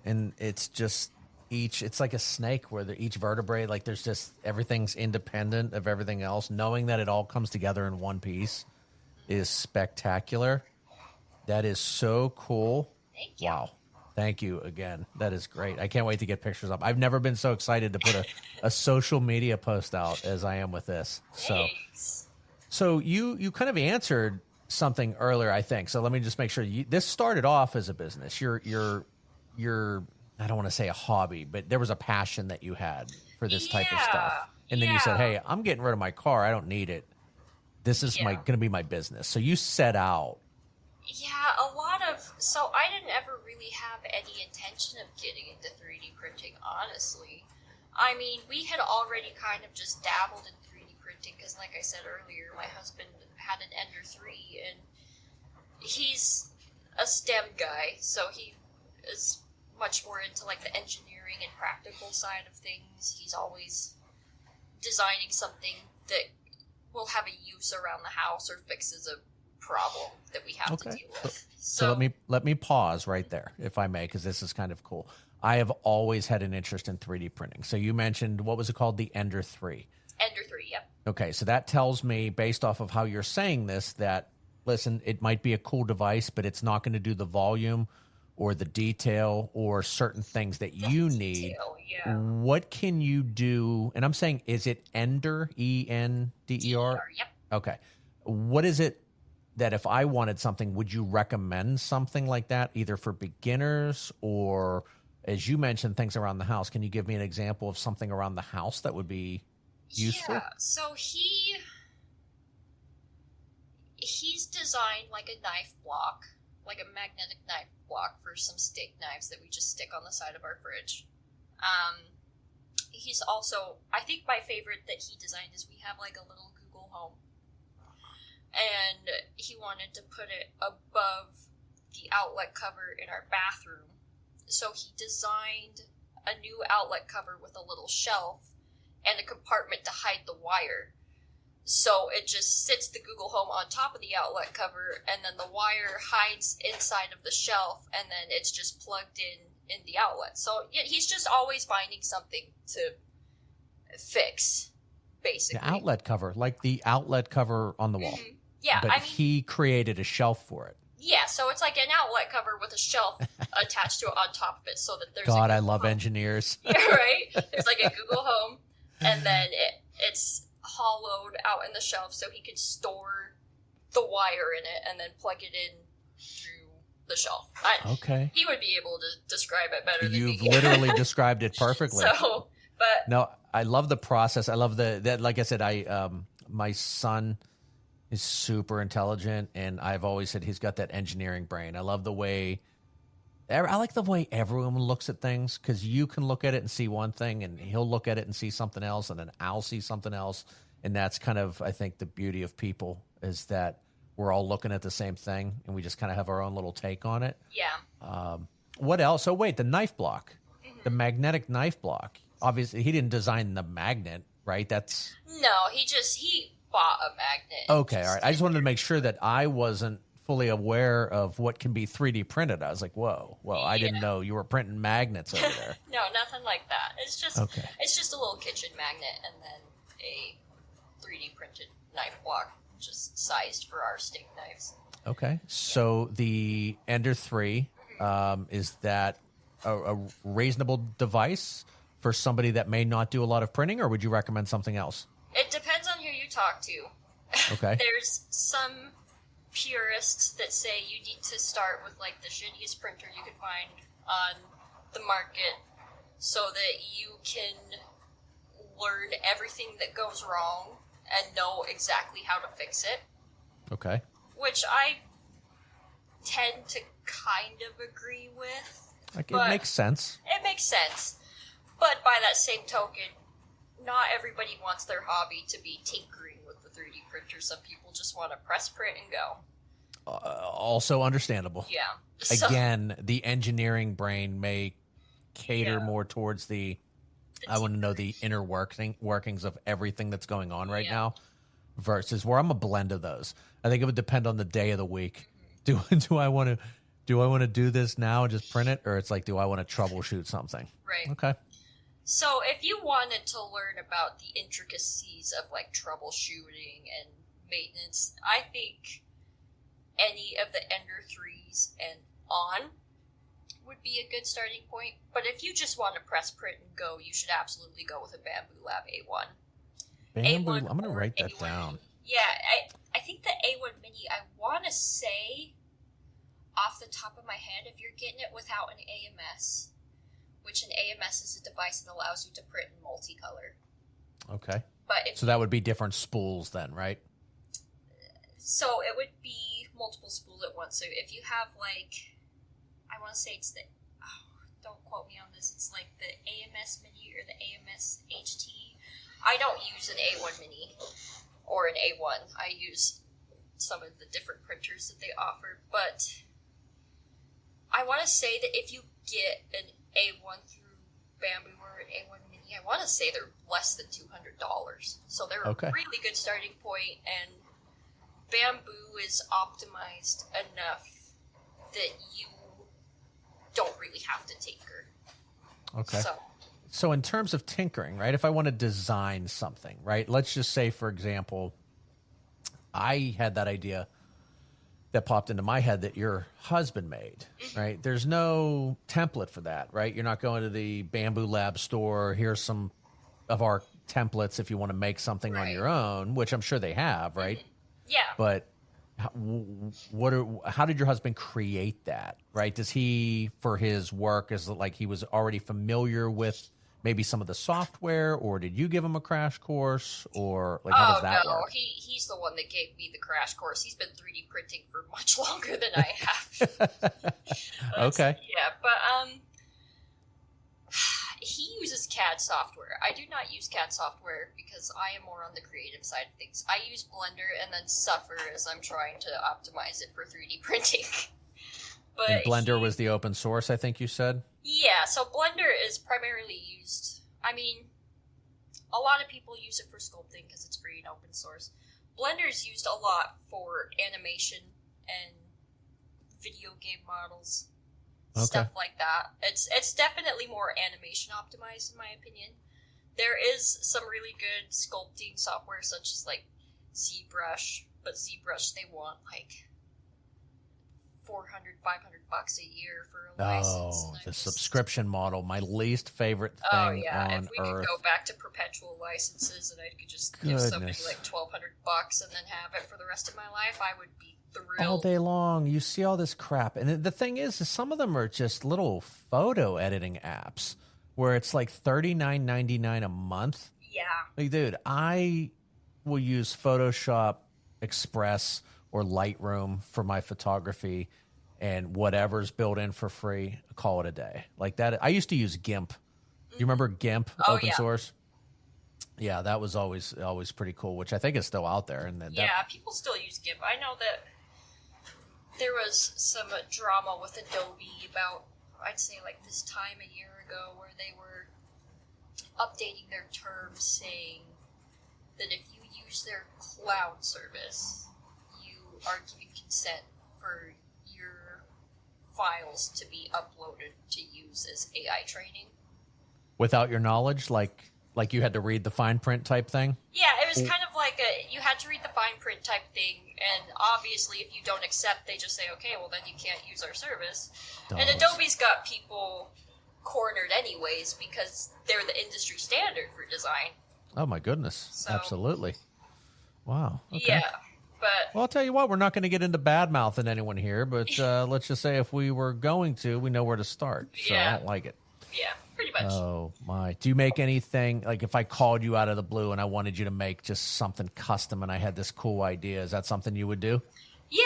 and it's just it's like a snake where each vertebrae, like there's just everything's independent of everything else. Knowing that it all comes together in one piece is spectacular. That is so cool. Thank you. Wow. Thank you again. That is great. I can't wait to get pictures up. I've never been so excited to put a social media post out as I am with this. Thanks. So you kind of answered something earlier, I think. So let me just make sure this started off as a business. You're I don't want to say a hobby, but there was a passion that you had for this type of Yeah, stuff. And then you said, yeah. hey, I'm getting rid of my car. I don't need it. This is Yeah. going to be my business. So you set out. Yeah, so I didn't ever really have any intention of getting into 3D printing, honestly. I mean, we had already kind of just dabbled in 3D printing because, like I said earlier, my husband had an Ender 3, and he's a STEM guy, so he is much more into, like, the engineering and practical side of things. He's always designing something that will have a use around the house or fixes a problem that we have to deal with. So let me pause right there, if I may, because this is kind of cool. I have always had an interest in 3D printing. So you mentioned, what was it called? The Ender 3. Ender 3, yep. Okay, so that tells me, based off of how you're saying this, that, listen, it might be a cool device, but it's not going to do the volume or the detail or certain things that you need. Yeah. What can you do? And I'm saying, is it Ender, E-N-D-E-R? Yep. Okay. What is it that if I wanted something, would you recommend something like that, either for beginners or, as you mentioned, things around the house? Can you give me an example of something around the house that would be useful? Yeah, so he's designed like a knife block, like a magnetic knife block for some steak knives that we just stick on the side of our fridge. He's also, I think my favorite that he designed is we have like a little Google Home, and he wanted to put it above the outlet cover in our bathroom. So he designed a new outlet cover with a little shelf and a compartment to hide the wire. So it just sits the Google Home on top of the outlet cover, and then the wire hides inside of the shelf, and then it's just plugged in the outlet. So yeah, he's just always finding something to fix, basically. The outlet cover, like the outlet cover on the wall. Mm-hmm. Yeah, but he created a shelf for it. Yeah, so it's like an outlet cover with a shelf attached to it on top of it, so that there's God, I love engineers. Yeah, right? There's like a Google Home, and then it's hollowed out in the shelf so he could store the wire in it and then plug it in through the shelf. Okay. He would be able to describe it better than me. You've literally described it perfectly. So, but... No, I love the process. I love that, like I said, my son is super intelligent, and I've always said he's got that engineering brain. I love the way... I like the way everyone looks at things, because you can look at it and see one thing, and he'll look at it and see something else, and then I'll see something else. And that's kind of, I think, the beauty of people, is that we're all looking at the same thing, and we just kind of have our own little take on it. Yeah. What else? So wait, the knife block, Mm-hmm. the magnetic knife block. Obviously, he didn't design the magnet, right? No, he bought a magnet. Okay, all right. I just wanted to make sure that I wasn't fully aware of what can be 3D printed. I was like, whoa, I didn't know you were printing magnets over there. No, nothing like that. It's just a little kitchen magnet and then a 3D printed knife block, just sized for our steak knives. Okay, so the Ender 3, is that a reasonable device for somebody that may not do a lot of printing, or would you recommend something else? It depends on who you talk to. Okay. There's some purists that say you need to start with like the shittiest printer you can find on the market so that you can learn everything that goes wrong and know exactly how to fix it. Okay. Which I tend to kind of agree with. Like, it makes sense. It makes sense. But by that same token, not everybody wants their hobby to be tinkering with the 3D printer. Some people just want to press print and go. Also understandable. Yeah. Again, the engineering brain may cater more towards I want to know the inner workings of everything that's going on right now, versus where I'm a blend of those. I think it would depend on the day of the week. Do I want to do this now and just print it, or it's like, do I want to troubleshoot something? Right. Okay. So if you wanted to learn about the intricacies of like troubleshooting and maintenance, I think any of the Ender 3s and on would be a good starting point. But if you just want to press print and go, you should absolutely go with a Bamboo Lab A1. Bamboo, I'm going to write that down. Yeah, I think the A1 Mini, I want to say off the top of my head, if you're getting it without an AMS, which an AMS is a device that allows you to print in multicolor. Okay. But so that would be different spools then, right? So it would be multiple spools at once. So if you have I want to say it's don't quote me on this, it's like the AMS Mini or the AMS HT. I don't use an A1 Mini or an A1. I use some of the different printers that they offer. But I want to say that if you get an A1 through Bamboo or an A1 Mini, I want to say they're less than $200. So they're a really good starting point, and Bamboo is optimized enough that you don't really have to tinker. Okay. So in terms of tinkering, right, if I want to design something, right, let's just say, for example, I had that idea that popped into my head that your husband made, right? There's no template for that, right? You're not going to the Bamboo Lab store. Here's some of our templates if you want to make something on your own, which I'm sure they have, right? Yeah. But how did your husband create that, right? Does he, for his work, is it like he was already familiar with maybe some of the software, or did you give him a crash course, or how does that work? He's the one that gave me the crash course. He's been 3D printing for much longer than I have. Okay. Yeah, but he uses CAD software. I do not use CAD software because I am more on the creative side of things. I use Blender and then suffer as I'm trying to optimize it for 3D printing. But and Blender was the open source, I think you said? Yeah, so Blender is primarily used. I mean, a lot of people use it for sculpting because it's free and open source. Blender is used a lot for animation and video game models, stuff like that. It's definitely more animation optimized, in my opinion. There is some really good sculpting software, such as ZBrush, but ZBrush, they want $400, $500 a year for a license. Oh, the subscription model, my least favorite thing on if we earth. could go back to perpetual licenses and I could just give somebody $1,200 and then have it for the rest of my life, I would be thrilled. All day long, you see all this crap. And the thing is some of them are just little photo editing apps where it's like $39.99 a month. Yeah. Dude, I will use Photoshop Express or Lightroom for my photography, and whatever's built in for free, call it a day. Like that. I used to use GIMP. You remember GIMP, open source? Yeah, that was always pretty cool, which I think is still out there. And people still use GIMP. I know that there was some drama with Adobe about, I'd say this time a year ago, where they were updating their terms saying that if you use their cloud service, are giving consent for your files to be uploaded to use as AI training. Without your knowledge, like you had to read the fine print type thing? Yeah, it was kind of you had to read the fine print type thing, and obviously if you don't accept, they just say, okay, well then you can't use our service. And Adobe's got people cornered anyways because they're the industry standard for design. Oh my goodness. So, absolutely. Wow. Okay. Yeah. But, well, I'll tell you what, we're not going to get into bad-mouthing anyone here, but let's just say if we were going to, we know where to start. So I don't like it. Yeah, pretty much. Oh, my. Do you make anything, if I called you out of the blue and I wanted you to make just something custom and I had this cool idea, is that something you would do? Yeah.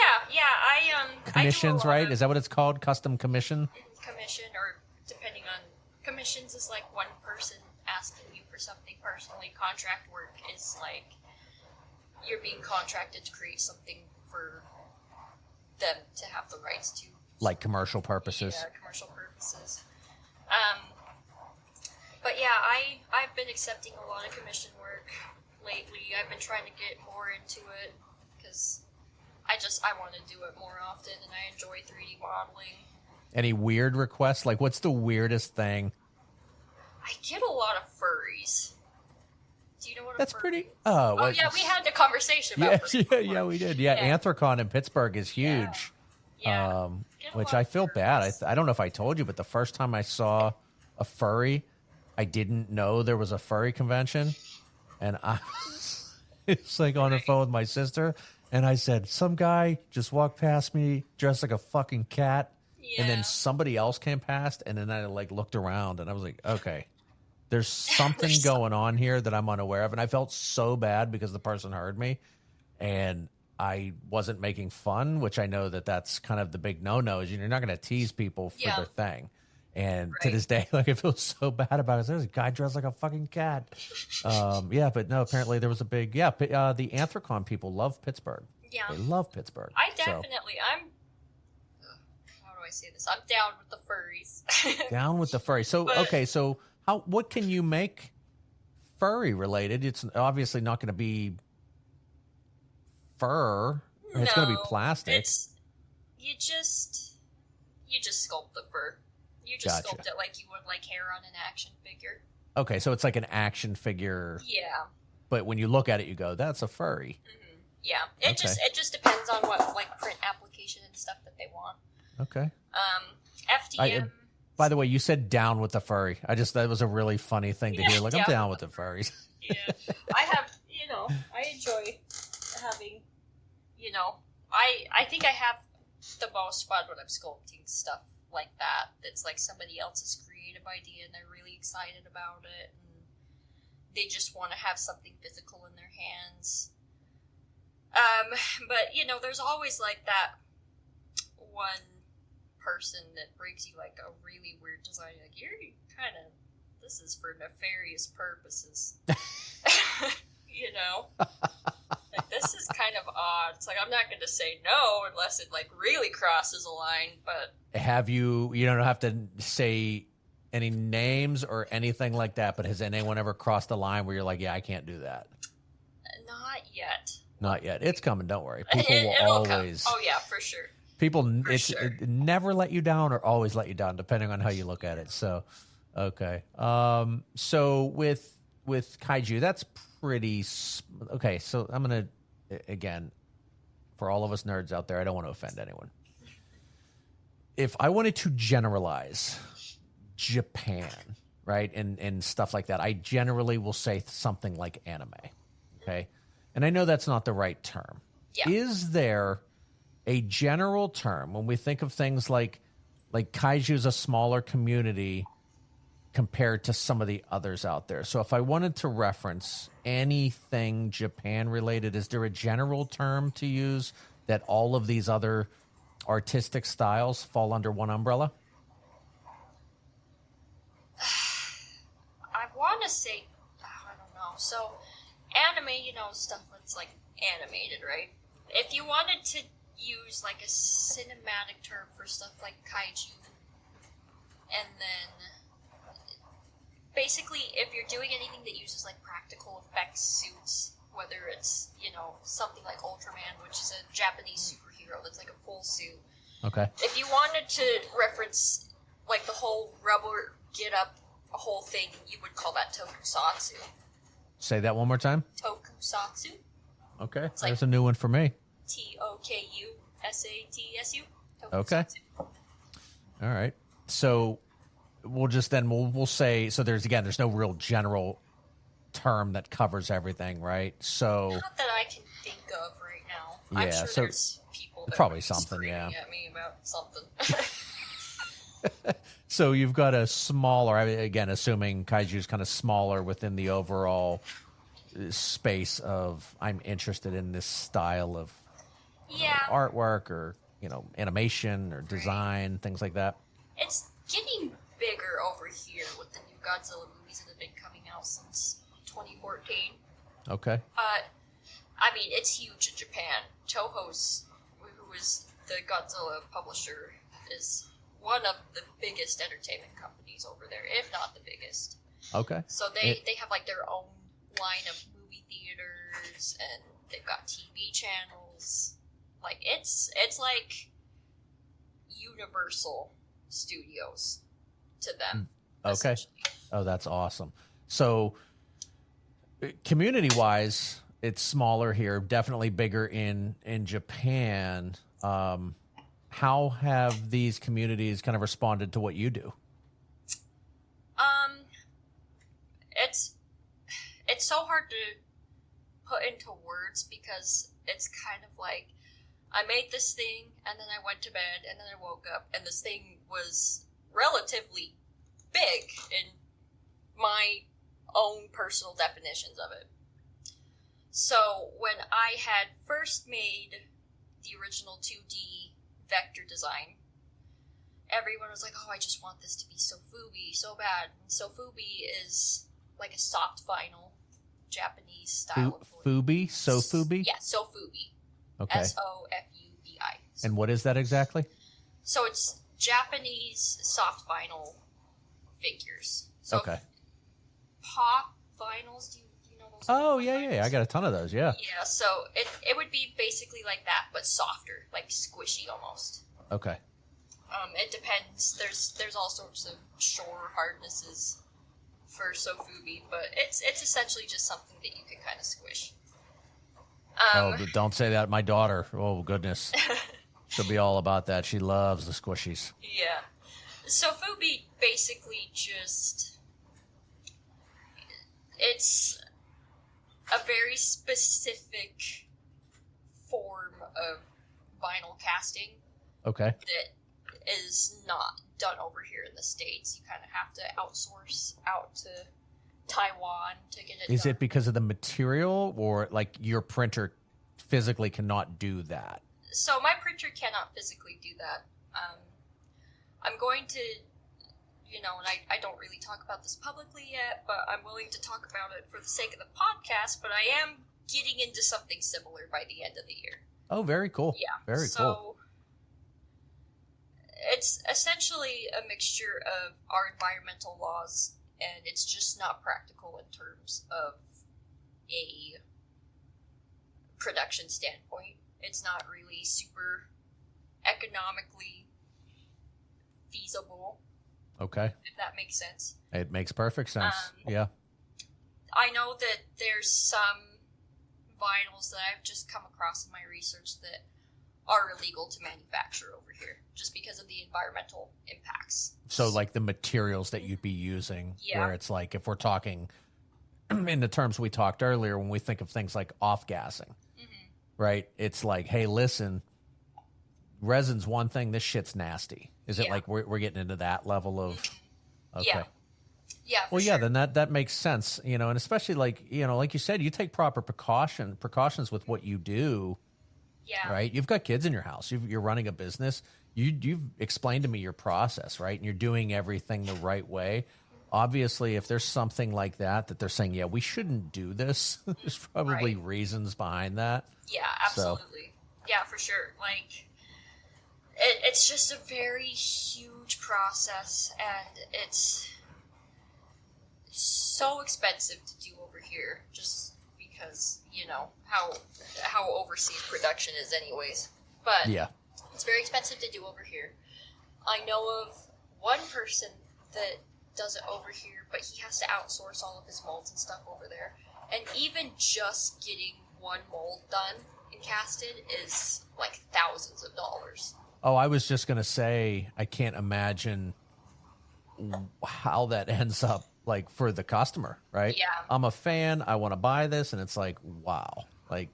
Commissions, right? Is that what it's called? Custom commission? Commission, or depending on... Commissions is one person asking you for something personally. Contract work is you're being contracted to create something for them to have the rights to. Like commercial purposes? Yeah, commercial purposes. But yeah, I've been accepting a lot of commission work lately. I've been trying to get more into it because I want to do it more often, and I enjoy 3D modeling. Any weird requests? What's the weirdest thing? I get a lot of furries. Do you know what that's a furry pretty? is? Oh, yeah, we had a conversation about furries. Yeah, we did. Yeah, Anthrocon in Pittsburgh is huge. Yeah. Which I feel bad. I don't know if I told you, but the first time I saw a furry, I didn't know there was a furry convention, and it's on the phone with my sister, and I said, some guy just walked past me dressed like a fucking cat. Yeah. And then somebody else came past, and then I like looked around, and I was like, okay, there's something going on here that I'm unaware of. And I felt so bad because the person heard me, and I wasn't making fun, which I know that that's kind of the big no-no is you're not going to tease people for their thing. And to this day, like I feel so bad about it. There's a guy dressed like a fucking cat. Yeah, but no, apparently there was a big, the Anthrocon people love Pittsburgh. Yeah. They love Pittsburgh. How do I say this? I'm down with the furries. Down with the furry. So, okay, so what can you make furry related? It's obviously not going to be fur. It's going to be plastic. You just sculpt the fur. You just sculpt it like you would like hair on an action figure. Okay, so it's like an action figure. Yeah. But when you look at it, you go, "That's a furry." Mm-hmm. Yeah. It just depends on what like print application and stuff that they want. Okay. FDM. By the way, you said "down with the furry." that was a really funny thing to hear. Like I'm down with the furries. Yeah. I enjoy having. I think I have the most fun when I'm sculpting stuff like that. It's like somebody else's creative idea and they're really excited about it and they just want to have something physical in their hands. But there's always like that one person that brings you like a really weird design. Like this is for nefarious purposes. Like, this is kind of odd. It's like, I'm not going to say no unless it, like, really crosses a line, but... You don't have to say any names or anything like that, but has anyone ever crossed a line where you're like, yeah, I can't do that? Not yet. Not yet. It's coming, don't worry. People will always... Come. Oh, yeah, for sure. People, it never let you down or always let you down, depending on how you look at it. So, okay. So with kaiju, that's pretty okay. So I'm gonna, again, for all of us nerds out there, I don't want to offend anyone. If I wanted to generalize Japan, right, and stuff like that, I generally will say something like anime. Okay, and I know that's not the right term. Yeah. Is there a general term when we think of things like kaiju is a smaller community compared to some of the others out there? So if I wanted to reference anything Japan related, is there a general term to use that all of these other artistic styles fall under one umbrella? I want to say, I don't know. So anime, stuff that's like animated, right? If you wanted to use like a cinematic term for stuff like kaiju, and then basically, if you're doing anything that uses like practical effects suits, whether it's something like Ultraman, which is a Japanese superhero that's like a full suit. Okay. If you wanted to reference like the whole rubber get up whole thing, you would call that tokusatsu. Say that one more time. Tokusatsu. Okay, It's there's like a new one for me. TOKUSATSU. Okay. All right. So we'll say, so there's no real general term that covers everything, right? So not that I can think of right now. Yeah, I'm sure so there's people that probably are something, screaming at me about something. So you've got a smaller, again, assuming kaiju is kind of smaller within the overall space of I'm interested in this style of artwork or animation or design, things like that. It's getting bigger over here with the new Godzilla movies that have been coming out since 2014. Okay. I mean, it's huge in Japan. Toho's, who is the Godzilla publisher, is one of the biggest entertainment companies over there, if not the biggest. Okay. So they have like their own line of movie theaters, and they've got TV channels. Like it's like Universal Studios to them. Okay. Oh, that's awesome. So community-wise, it's smaller here, definitely bigger in Japan. How have these communities kind of responded to what you do? It's so hard to put into words because it's kind of like I made this thing, and then I went to bed, and then I woke up, and this thing was relatively big in my own personal definitions of it. So when I had first made the original 2D vector design, everyone was like, oh, I just want this to be sofubi so bad. And sofubi is like a soft vinyl Japanese style of wood. Fubi? Sofubi? Yeah, sofubi. Okay. Sofubi. And what is that exactly? So it's Japanese soft vinyl figures. So okay. Pop vinyls, do you know those? Oh, yeah. I got a ton of those, yeah. Yeah, so it would be basically like that, but softer, like squishy almost. Okay. It depends. There's all sorts of shore hardnesses for sofubi, but it's essentially just something that you can kind of squish. But don't say that. My daughter, oh goodness, she'll be all about that. She loves the squishies. Yeah. Sofubi basically just, it's a very specific form of vinyl casting. Okay. That is not done over here in the States. You kind of have to outsource out to Taiwan to get it Is done. it because of the material, or like your printer physically cannot do that? So my printer cannot physically do that. I'm going to, and I don't really talk about this publicly yet, but I'm willing to talk about it for the sake of the podcast, but I am getting into something similar by the end of the year. Oh, very cool. Yeah. Very cool. It's essentially a mixture of our environmental laws, and it's just not practical in terms of a production standpoint. It's not really super economically feasible. Okay. If that makes sense. It makes perfect sense. Yeah. I know that there's some vinyls that I've just come across in my research that are illegal to manufacture over here just because of the environmental impacts. So like the materials that you'd be using, where it's like, if we're talking in the terms we talked earlier, when we think of things like off-gassing, right? It's like, hey, listen, resin's one thing, this shit's nasty. Is it like we're getting into that level of, okay. Yeah. Well, yeah, then that makes sense, and especially like you said, you take proper precautions with what you do. Yeah. Right. You've got kids in your house. You're running a business. You've explained to me your process, right? And you're doing everything the right way. Obviously, if there's something like that they're saying, yeah, we shouldn't do this, there's probably reasons behind that. Yeah, absolutely. Yeah, for sure. Like, it's just a very huge process, and it's so expensive to do over here, just because, how overseas production is anyways. But yeah, it's very expensive to do over here. I know of one person that does it over here, but he has to outsource all of his molds and stuff over there. And even just getting one mold done and casted is like thousands of dollars. Oh, I was just going to say, I can't imagine how that ends up like for the customer, right? Yeah. I'm a fan. I want to buy this. And it's like, wow. Like,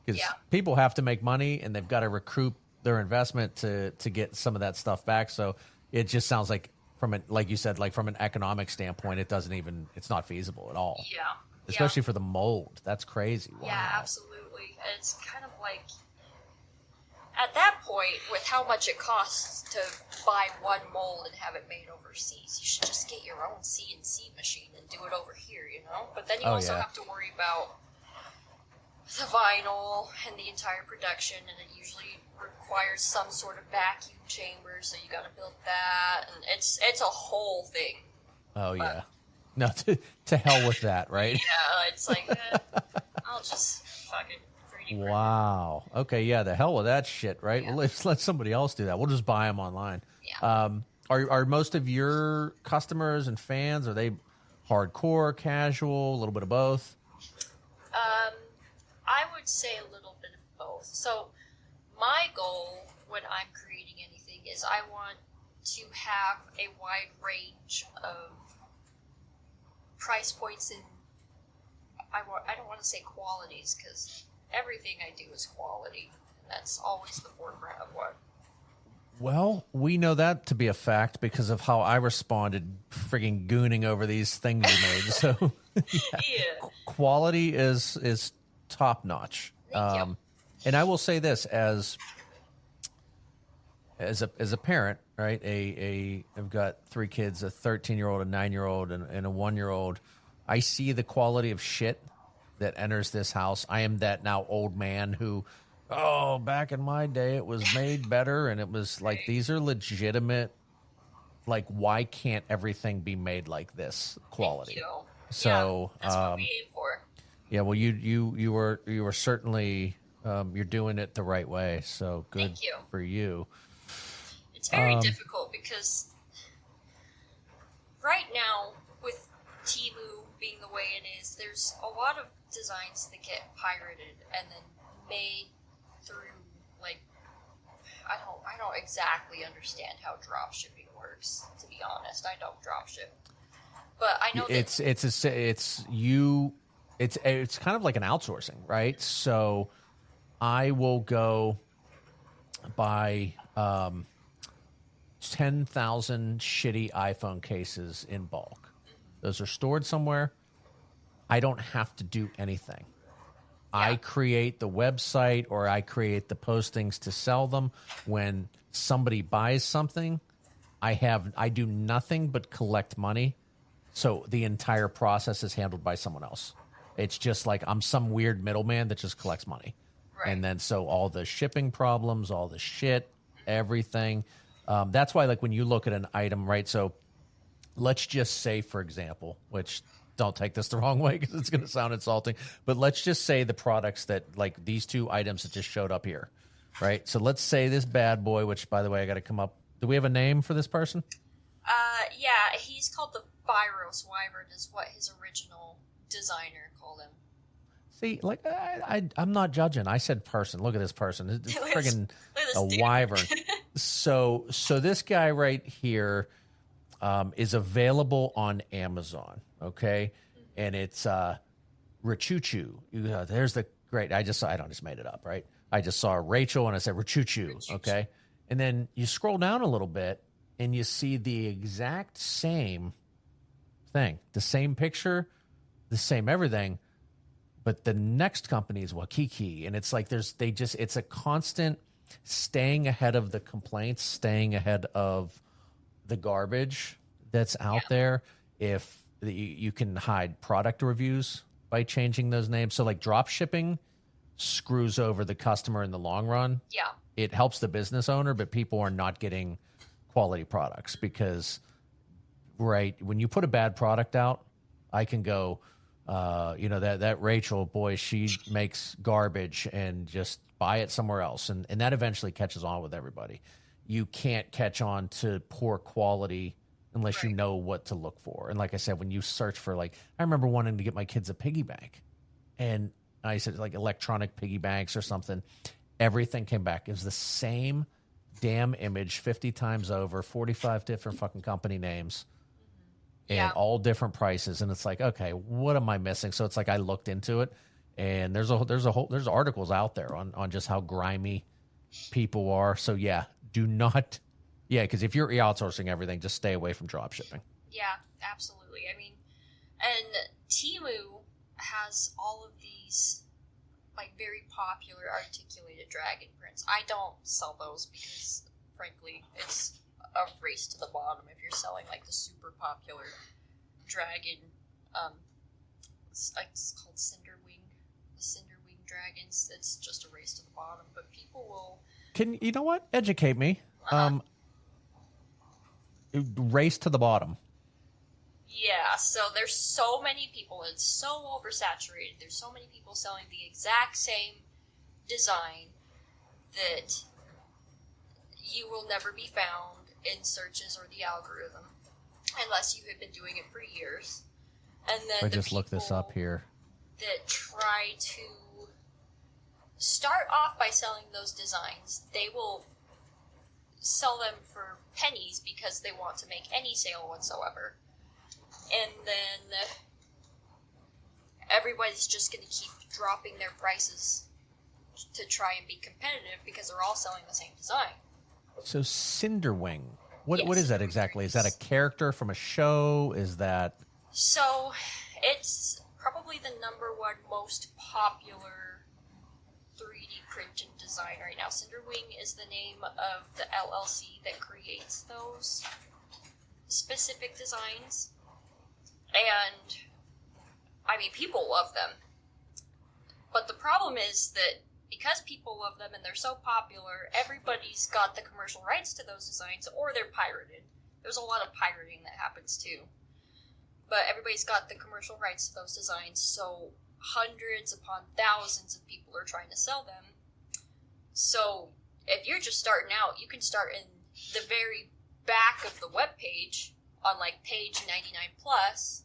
because Yeah. people have to make money and they've got to recoup their investment to get some of that stuff back. So it just sounds like like you said, like from an economic standpoint, it's not feasible at all. Yeah. Especially for the mold. That's crazy. Wow. Yeah, absolutely. It's kind of like, at that point, with how much it costs to buy one mold and have it made overseas, you should just get your own CNC machine and do it over here, But then you also have to worry about the vinyl and the entire production, and it usually requires some sort of vacuum chamber, so you got to build that, and it's a whole thing. Oh, yeah. No, to hell with that, right? Yeah, it's like, I'll just fucking 3D print. Wow. Okay, yeah, the hell with that shit, right? Yeah. Well, let's let somebody else do that. We'll just buy them online. Yeah. Are most of your customers and fans, are they hardcore, casual, a little bit of both? I would say a little bit of both. So my goal when I'm creating anything is I want to have a wide range of price points, and I don't want to say qualities, because everything I do is quality. That's always the forefront of what. Well, we know that to be a fact because of how I responded frigging gooning over these things you made. So Yeah. quality is top notch. Thank you. And I will say this as a parent, right? I've got 3 kids, a 13-year-old, a 9-year-old, and a 1-year-old. I see the quality of shit that enters this house. I am that now old man who, back in my day, it was made better, and it was like, these are legitimate. Like, why can't everything be made like this quality? Thank you. So that's what we aim for. yeah, well, you were certainly you're doing it the right way. So good Thank you. for you. It's very difficult because right now, with Temu being the way it is, there's a lot of designs that get pirated and then made through, like, I don't exactly understand how drop shipping works, to be honest. I don't drop ship. But I know it's kind of like an outsourcing, right? So I will go buy 10,000 shitty iPhone cases in bulk. Those are stored somewhere. I don't have to do anything. Yeah. I create the website or I create the postings to sell them. When somebody buys something, I do nothing but collect money. So the entire process is handled by someone else. It's just like I'm some weird middleman that just collects money. Right. And then so all the shipping problems, all the shit, everything. That's why, like, when you look at an item, right? So let's just say, for example, which don't take this the wrong way because it's going to sound insulting, but let's just say the products that, like, these 2 items that just showed up here, right? So let's say this bad boy, which, by the way, I got to come up. Do we have a name for this person? Yeah, he's called the Viros Wyvern, is what his original designer called him. See, like, I'm not judging. I said person. Look at this person. It's friggin' a wyvern. So this guy right here is available on Amazon, okay? And it's Rachuchu. There's the great. I don't just made it up, right? I just saw Rachel and I said Rachuchu, okay? And then you scroll down a little bit and you see the exact same thing, the same picture, the same everything. But the next company is Wakiki, and it's like it's a constant staying ahead of the complaints, staying ahead of the garbage that's out there. If you can hide product reviews by changing those names, so like drop shipping screws over the customer in the long run. Yeah, it helps the business owner, but people are not getting quality products because, right, when you put a bad product out, I can go. That Rachel, boy, she makes garbage, and just buy it somewhere else. And that eventually catches on with everybody. You can't catch on to poor quality unless you know what to look for. And like I said, when you search for, like, I remember wanting to get my kids a piggy bank, and I said, like, electronic piggy banks or something. Everything came back. It was the same damn image 50 times over, 45 different fucking company names. And all different prices, and it's like, okay, what am I missing? So it's like I looked into it, and there's articles out there on just how grimy people are. So because if you're outsourcing everything, just stay away from drop shipping. Yeah, absolutely. I mean, and Temu has all of these, like, very popular articulated dragon prints. I don't sell those because, frankly, it's a race to the bottom if you're selling, like, the super popular dragon. It's called Cinderwing. The Cinderwing dragons. It's just a race to the bottom, but people will. Can you know what? Educate me. Race to the bottom. Yeah. So there's so many people. It's so oversaturated. There's so many people selling the exact same design that you will never be found in searches or the algorithm unless you have been doing it for years. And then I just looked this up here. That try to start off by selling those designs, they will sell them for pennies because they want to make any sale whatsoever. And then everybody's just going to keep dropping their prices to try and be competitive because they're all selling the same design. So Cinderwing, what Yes, is that exactly? Is that a character from a show? Is that... So it's probably the #1 most popular 3D printed design right now. Cinderwing is the name of the LLC that creates those specific designs. And, I mean, people love them. But the problem is that because people love them and they're so popular, everybody's got the commercial rights to those designs, or they're pirated. There's a lot of pirating that happens too. But everybody's got the commercial rights to those designs, so hundreds upon thousands of people are trying to sell them. So if you're just starting out, you can start in the very back of the webpage on like page 99 plus,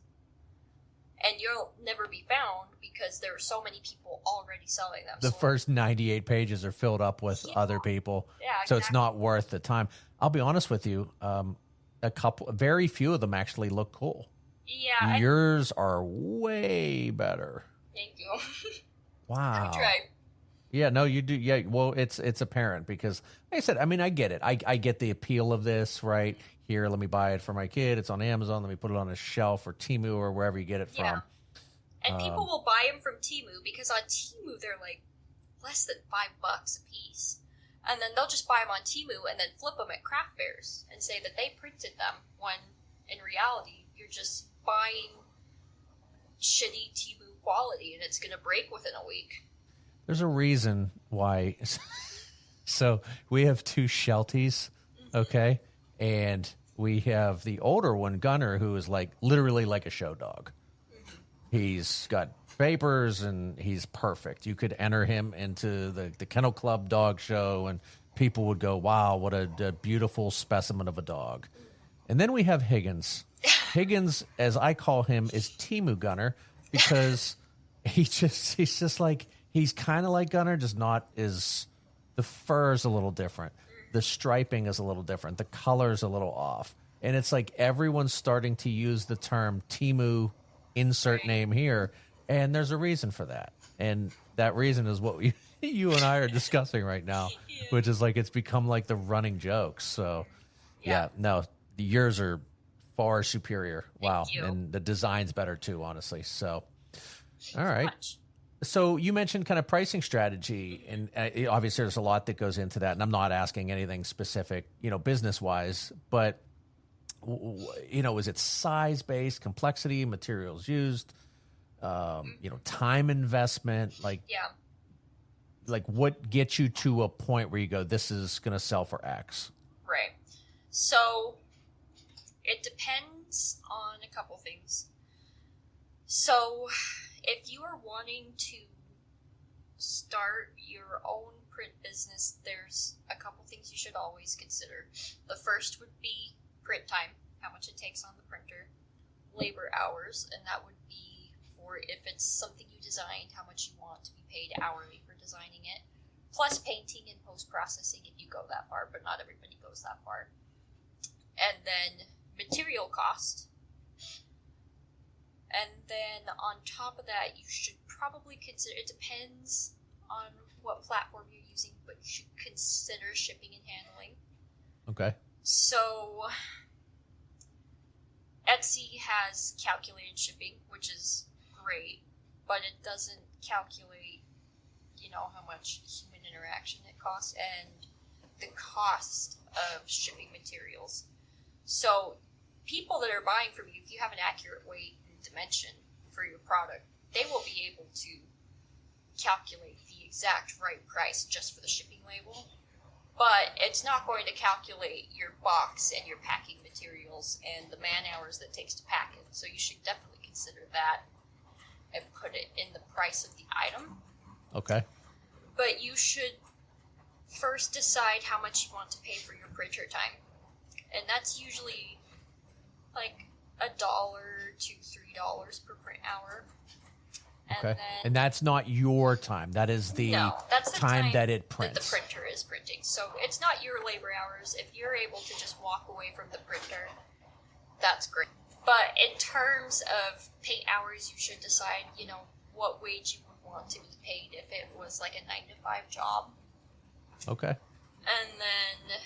and you'll never be found because there are so many people already selling them. The first 98 pages are filled up with other people. Yeah, so exactly. It's not worth the time. I'll be honest with you. Very few of them actually look cool. Yeah. Yours are way better. Thank you. Wow. I tried. Yeah, no, you do. Yeah, well, it's apparent because, like I said, I mean, I get it. I get the appeal of this, right? Here, let me buy it for my kid. It's on Amazon. Let me put it on a shelf or Temu or wherever you get it from. And people will buy them from Temu because on Temu they're like less than $5 a piece. And then they'll just buy them on Temu and then flip them at craft fairs and say that they printed them, when in reality you're just buying shitty Temu quality and it's going to break within a week. There's a reason why. So we have 2 Shelties, okay? And we have the older one, Gunner, who is like literally like a show dog. He's got papers and he's perfect. You could enter him into the Kennel Club dog show and people would go, wow, what a beautiful specimen of a dog. And then we have Higgins. Higgins, as I call him, is Temu Gunner because he's just like, he's kind of like Gunner, just not as, the fur is a little different. The striping is a little different. The color's a little off. And it's like everyone's starting to use the term Temu, insert name here. And there's a reason for that. And that reason is what you and I are discussing right now, which is like it's become like the running joke. So, yeah, no, yours are far superior. Wow. And the design's better too, honestly. So, all right. So you mentioned kind of pricing strategy, and obviously there's a lot that goes into that. And I'm not asking anything specific, business wise, but is it size based, complexity, materials used, time investment, like what gets you to a point where you go, this is going to sell for X? Right. So it depends on a couple things. So if you are wanting to start your own print business, there's a couple things you should always consider. The first would be print time, how much it takes on the printer, labor hours, and that would be for if it's something you designed, how much you want to be paid hourly for designing it, plus painting and post-processing if you go that far, but not everybody goes that far. And then material cost. And then on top of that, you should probably consider, it depends on what platform you're using, but you should consider shipping and handling. Okay. So Etsy has calculated shipping, which is great, but it doesn't calculate, how much human interaction it costs and the cost of shipping materials. So people that are buying from you, if you have an accurate weight and dimension for your product, they will be able to calculate the exact right price just for the shipping label. But it's not going to calculate your box and your packing materials and the man hours that it takes to pack it. So you should definitely consider that and put it in the price of the item. Okay. But you should first decide how much you want to pay for your printer time. And that's usually like $1 to $3 per print hour. Okay. And that's not your time. That is that's the time that it prints. That the printer is printing. So it's not your labor hours. If you're able to just walk away from the printer, that's great. But in terms of paint hours, you should decide, what wage you want to be paid if it was like a 9-to-5 job. Okay. And then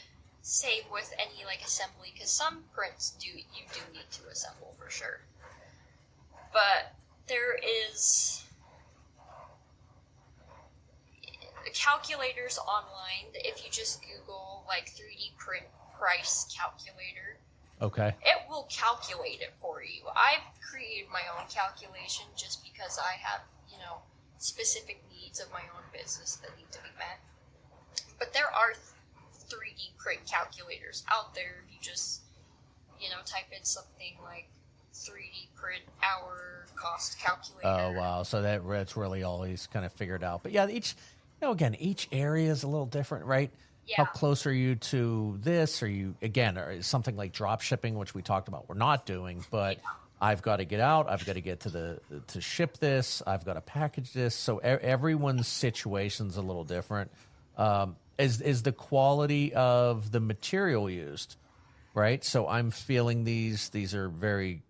same with any like assembly, because some prints you do need to assemble for sure. But there is calculators online. If you just Google like 3D print price calculator, okay, it will calculate it for you. I've created my own calculation just because I have, specific needs of my own business that need to be met. But there are 3D print calculators out there. If you just, type in something like 3D print hour cost calculator. Oh, wow. So that's really all he's kind of figured out. But yeah, each area is a little different, right? Yeah. How close are you to this? Are you, again, or something like drop shipping, which we talked about we're not doing, but I've got to get out. I've got to get to ship this. I've got to package this. So everyone's situation's a little different. Is the quality of the material used, right? So I'm feeling these are very,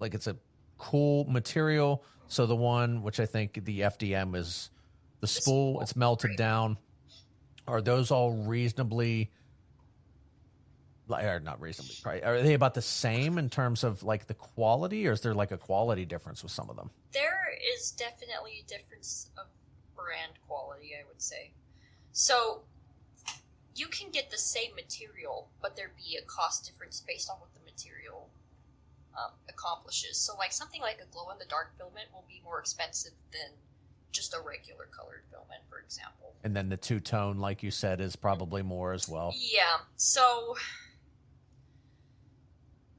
like, it's a cool material. So the one, which I think the FDM is the spool, it's melted down. Are those all reasonably, or not reasonably priced? Are they about the same in terms of like the quality, or is there like a quality difference with some of them? There is definitely a difference of brand quality, I would say. So you can get the same material, but there be a cost difference based on what the material accomplishes. So like something like a glow-in-the-dark filament will be more expensive than just a regular colored filament, for example. And then the two-tone, like you said, is probably more as well. Yeah, so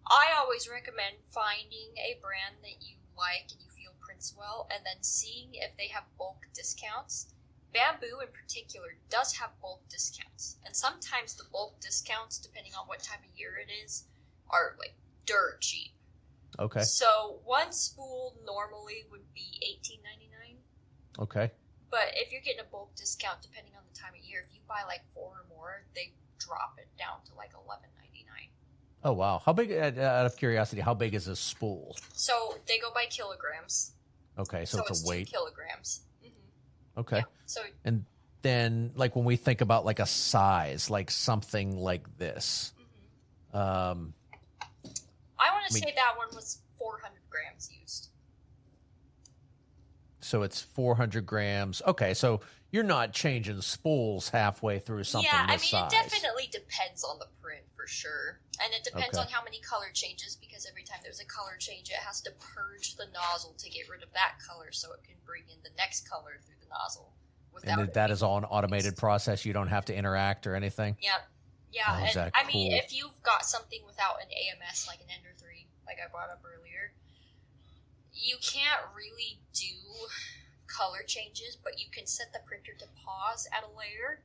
I always recommend finding a brand that you like and you feel prints well, and then seeing if they have bulk discounts. Bamboo in particular does have bulk discounts, and sometimes the bulk discounts, depending on what time of year it is, are like dirt cheap. Okay. So one spool normally would be $18.99. Okay. But if you're getting a bulk discount, depending on the time of year, if you buy like 4 or more, they drop it down to like $11.99. Oh, wow. How big, out of curiosity, how big is a spool? So they go by kilograms. Okay, so it's a weight. 2 kilograms. Mm-hmm. Okay. Yeah, so and then, like, when we think about like a size, like something like this, I want to say that one was 400 grams used. So it's 400 grams. Okay, so you're not changing spools halfway through something this size. It definitely depends on the print for sure. And it depends on how many color changes, because every time there's a color change, it has to purge the nozzle to get rid of that color so it can bring in the next color through the nozzle. And that is all an automated process? You don't have to interact or anything? Yep. Yeah, oh, and cool? I mean, if you've got something without an AMS, like an Ender 3, like I brought up earlier, you can't really do color changes, but you can set the printer to pause at a layer,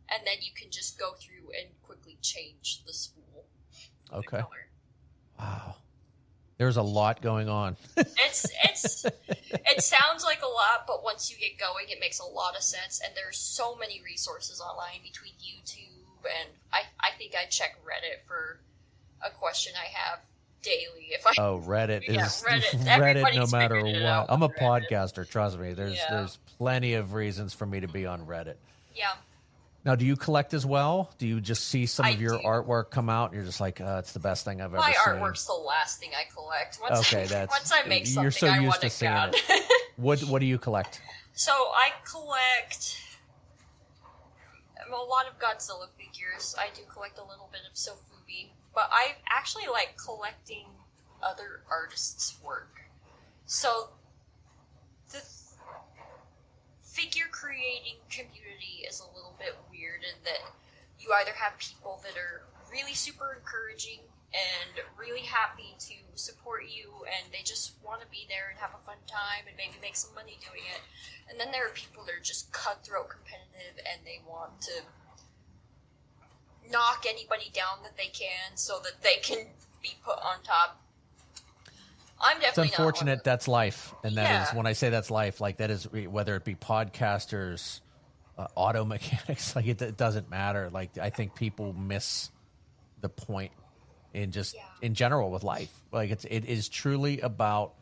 and then you can just go through and quickly change the spool. Okay. The color. Wow. There's a lot going on. It sounds like a lot, but once you get going, it makes a lot of sense, and there's so many resources online between YouTube, and I think I check Reddit for a question I have daily. Reddit is Reddit. Reddit no matter figured it what. out I'm a with Reddit. podcaster, trust me. There's plenty of reasons for me to be on Reddit. Yeah. Now, do you collect as well? Do you just see some of your do. artwork come out and you're just like, it's the best thing I've ever My seen? artwork's the last thing I collect. Once I make you're something, so I used want to it seeing gone. it. What do you collect? So I collect a lot of Godzilla figures. I do collect a little bit of Sofubi, but I actually like collecting other artists' work. So the figure creating community is a little bit weird in that you either have people that are really super encouraging and really happy to support you, and they just want to be there and have a fun time and maybe make some money doing it. And then there are people that are just cutthroat competitive and they want to knock anybody down that they can so that they can be put on top. I'm definitely It's unfortunate. That's life. And that is, when I say that's life, like that is, whether it be podcasters, auto mechanics, like it doesn't matter. Like, I think people miss the point in just in general with life. Like it is truly about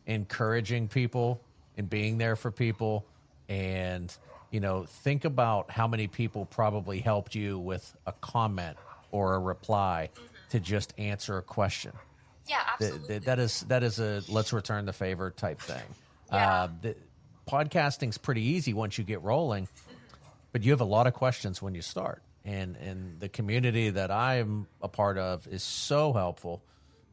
encouraging people and being there for people. And, you know, think about how many people probably helped you with a comment or a reply to just answer a question. Yeah, absolutely. That is a let's return the favor type thing. Yeah. Podcasting's pretty easy once you get rolling, but you have a lot of questions when you start. And the community that I'm a part of is so helpful.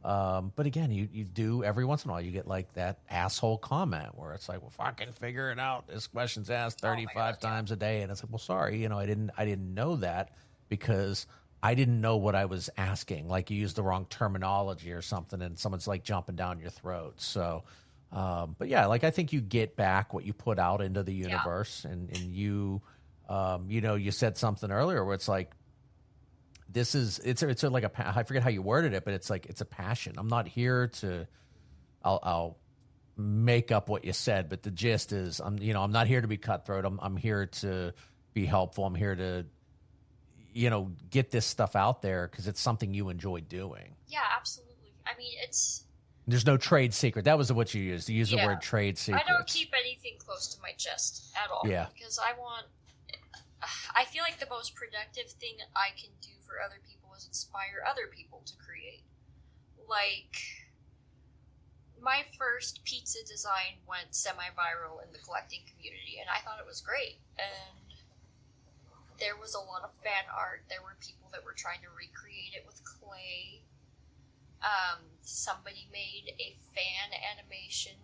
But again, you do every once in a while you get like that asshole comment where it's like, well, fucking figure it out. This question's asked 35 times a day, and it's like, well, sorry, you know, I didn't know that because I didn't know what I was asking. Like you used the wrong terminology or something, and someone's like jumping down your throat. So, but yeah, like I think you get back what you put out into the universe, and you, you know, you said something earlier where it's like, it's like I forget how you worded it, but it's like, it's a passion. I'm not here to, I'll make up what you said, but the gist is I'm not here to be cutthroat. I'm here to be helpful. I'm here to, you know, get this stuff out there because it's something you enjoy doing. Yeah, absolutely. I mean, there's no trade secret. That was what you used. You used the word trade secret. I don't keep anything close to my chest at all. Yeah. Because I feel like the most productive thing I can do for other people is inspire other people to create. Like, my first pizza design went semi-viral in the collecting community, and I thought it was great. And there was a lot of fan art. There were people that were trying to recreate it with clay. Somebody made a fan animation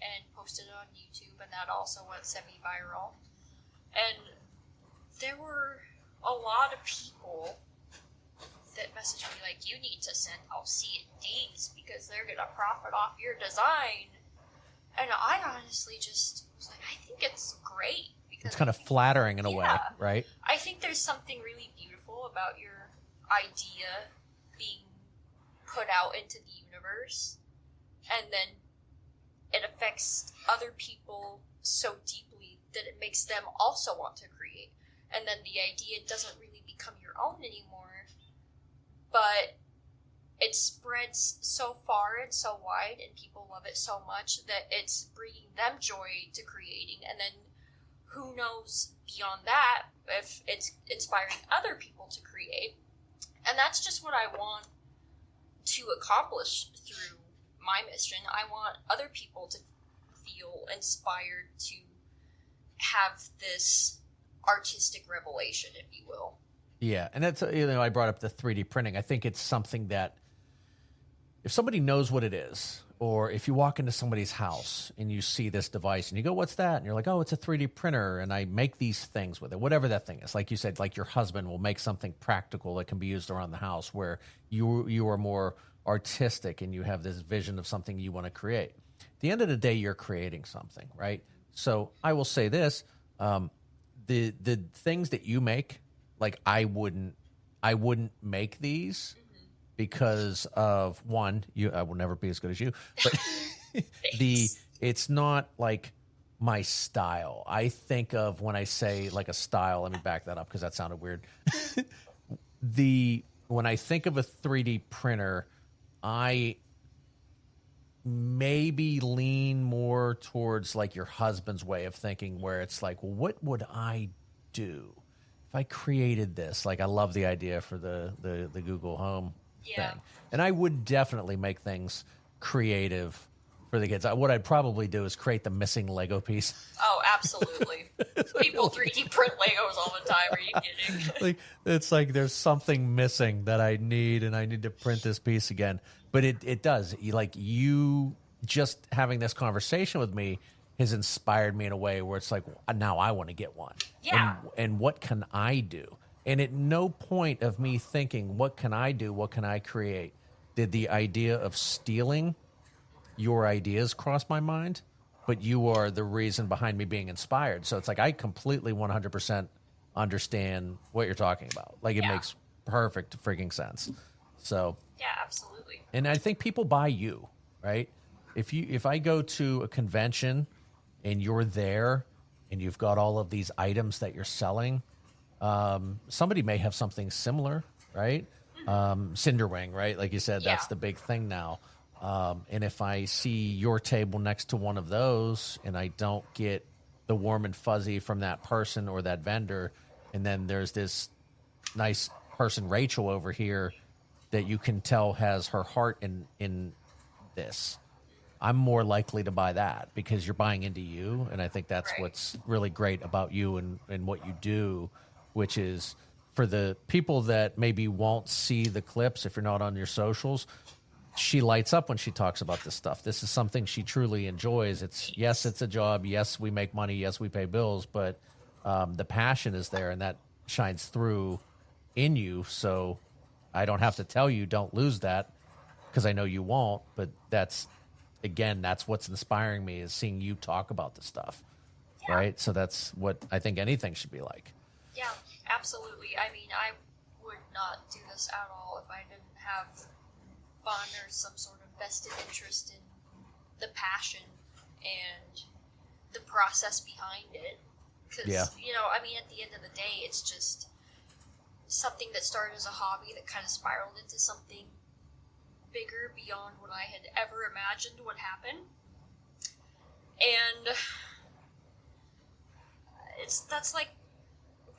and posted it on YouTube, and that also went semi-viral. And there were a lot of people that messaged me like, you need to send out C&Ds because they're going to profit off your design. And I honestly just was like, I think it's great. Because it's kind of flattering in a way, right? I think there's something really beautiful about your idea being put out into the universe, and then it affects other people so deeply that it makes them also want to create. And then the idea doesn't really become your own anymore, but it spreads so far and so wide, and people love it so much that it's bringing them joy to creating. And then who knows beyond that if it's inspiring other people to create. And that's just what I want to accomplish through my mission. I want other people to feel inspired to have this artistic revelation, if you will. Yeah, and that's, you know, I brought up the 3D printing. I think it's something that if somebody knows what it is, or if you walk into somebody's house and you see this device and you go, what's that? And you're like, oh, it's a 3D printer, and I make these things with it, whatever that thing is. Like you said, like your husband will make something practical that can be used around the house, where you are more artistic and you have this vision of something you want to create. At the end of the day, you're creating something, right? So I will say this, the things that you make, like I wouldn't make these because of one, I will never be as good as you, but it's not like my style. I think of, when I say like a style, let me back that up because that sounded weird. When I think of a 3D printer, I maybe lean more towards like your husband's way of thinking, where it's like, well, what would I do if I created this? Like, I love the idea for the Google Home thing. And I would definitely make things creative for the kids. What I'd probably do is create the missing Lego piece. Oh, absolutely. People 3D print Legos all the time. Are you kidding? Like, it's like there's something missing that I need, and I need to print this piece again. But it does. You just having this conversation with me has inspired me in a way where it's like, now I want to get one. Yeah. And what can I do? And at no point of me thinking, what can I do? What can I create? Did the idea of stealing your ideas cross my mind? But you are the reason behind me being inspired. So it's like, I completely 100% understand what you're talking about. Like, it makes perfect freaking sense. So yeah, absolutely. And I think people buy you, right? If I go to a convention and you're there and you've got all of these items that you're selling, somebody may have something similar, right? Cinderwing, right? Like you said, that's the big thing now. And if I see your table next to one of those and I don't get the warm and fuzzy from that person or that vendor, and then there's this nice person, Rachel, over here that you can tell has her heart in this, I'm more likely to buy that because you're buying into you. And I think that's Right. what's really great about you and what you do, which is for the people that maybe won't see the clips if you're not on your socials, she lights up when she talks about this stuff. This is something she truly enjoys. Yes, it's a job. Yes, we make money. Yes, we pay bills, but the passion is there and that shines through in you. So I don't have to tell you, don't lose that, because I know you won't. But that's what's inspiring me, is seeing you talk about the stuff. Yeah. Right. So that's what I think anything should be like. Yeah, absolutely. I mean, I would not do this at all if I didn't have fun or some sort of vested interest in the passion and the process behind it. Because, I mean, at the end of the day, it's just something that started as a hobby that kind of spiraled into something bigger beyond what I had ever imagined would happen. And that's like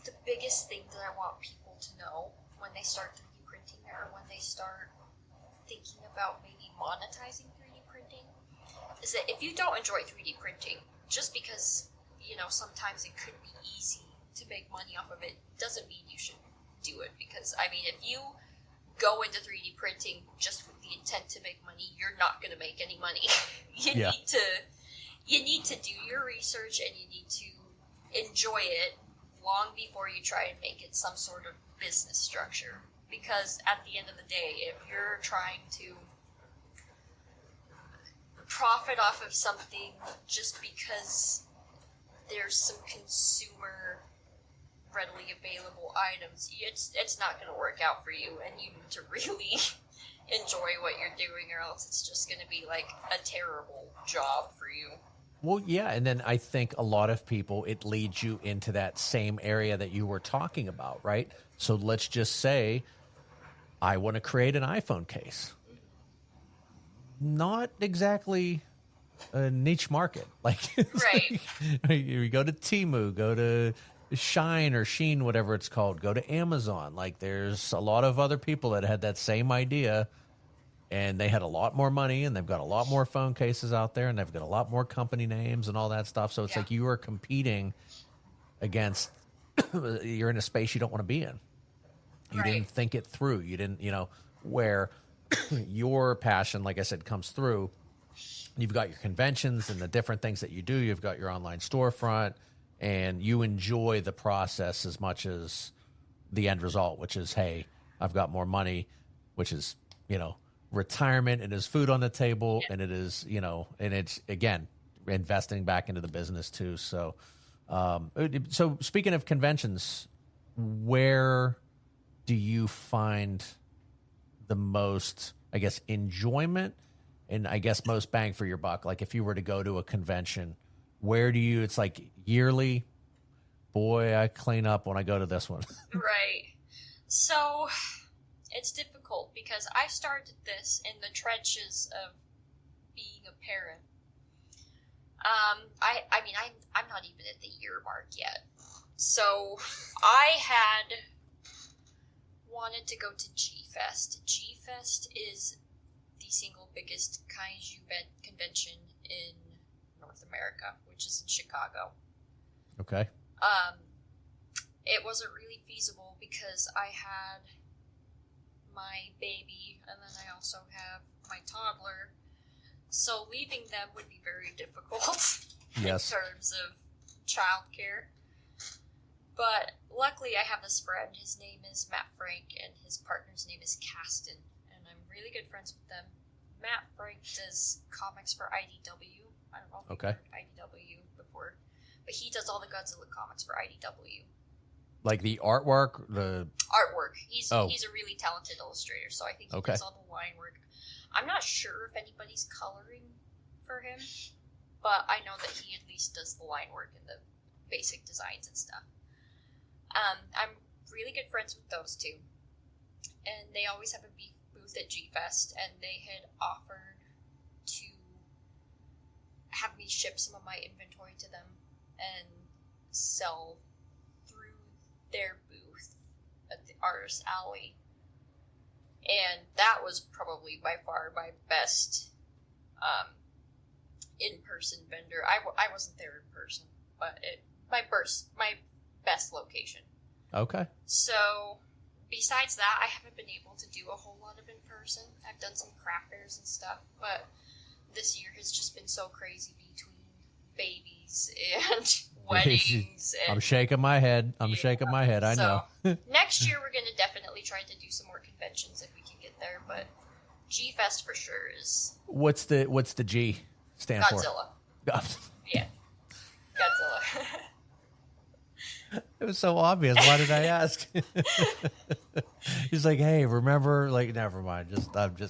the biggest thing that I want people to know when they start 3D printing, or when they start thinking about maybe monetizing 3D printing, is that if you don't enjoy 3D printing, just because, sometimes it could be easy to make money off of it, doesn't mean you should do it. Because, I mean, if you go into 3D printing just with the intent to make money, you're not going to make any money. You need to do your research, and you need to enjoy it long before you try and make it some sort of business structure. Because at the end of the day, if you're trying to profit off of something just because there's some consumer readily available items, it's not going to work out for you, and you need to really enjoy what you're doing, or else it's just going to be like a terrible job for you. Well, yeah, and then I think a lot of people, it leads you into that same area that you were talking about, right? So let's just say I want to create an iPhone case. Not exactly a niche market. Like, Right. You go to Temu, go to Shine or Sheen, whatever it's called, go to Amazon. Like, there's a lot of other people that had that same idea, and they had a lot more money, and they've got a lot more phone cases out there, and they've got a lot more company names and all that stuff. So it's like you are competing against, you're in a space you don't want to be in. You didn't think it through. You didn't, where your passion, like I said, comes through. You've got your conventions and the different things that you do. You've got your online storefront, and you enjoy the process as much as the end result, which is, hey, I've got more money, which is, retirement, and is food on the table, and it is, and it's, again, investing back into the business too. So, so speaking of conventions, where do you find the most, I guess, enjoyment and I guess most bang for your buck? Like, if you were to go to a convention, where do you, it's like yearly, boy, I clean up when I go to this one. Right. So it's difficult because I started this in the trenches of being a parent. I mean, I'm not even at the year mark yet. So I had wanted to go to G-Fest. G-Fest is the single biggest kaiju convention in North America, which is in Chicago. Okay. It wasn't really feasible because I had my baby, and then I also have my toddler. So leaving them would be very difficult Yes. in terms of childcare. But luckily I have this friend. His name is Matt Frank, and his partner's name is Caston. And I'm really good friends with them. Matt Frank does comics for IDW. I don't know if you've heard IDW before. But he does all the Godzilla comics for IDW. Like the artwork, the artwork. He's a really talented illustrator, so I think he does all the line work. I'm not sure if anybody's coloring for him, but I know that he at least does the line work and the basic designs and stuff. I'm really good friends with those two, and they always have a booth at G-Fest, and they had offered to have me ship some of my inventory to them and sell through their booth at the Artist Alley. And that was probably by far my best in-person vendor. I wasn't there in person, but my best location. Okay. So, besides that, I haven't been able to do a whole lot of in-person. I've done some craft fairs and stuff, but this year has just been so crazy between babies and weddings. And, I'm shaking my head. Shaking my head. I know. Next year, we're going to definitely try to do some more conventions if we can get there, but G-Fest for sure is... What's the G stand Godzilla. for? Yeah. Godzilla. It was so obvious. Why did I ask? He's like, hey, remember? Like, never mind.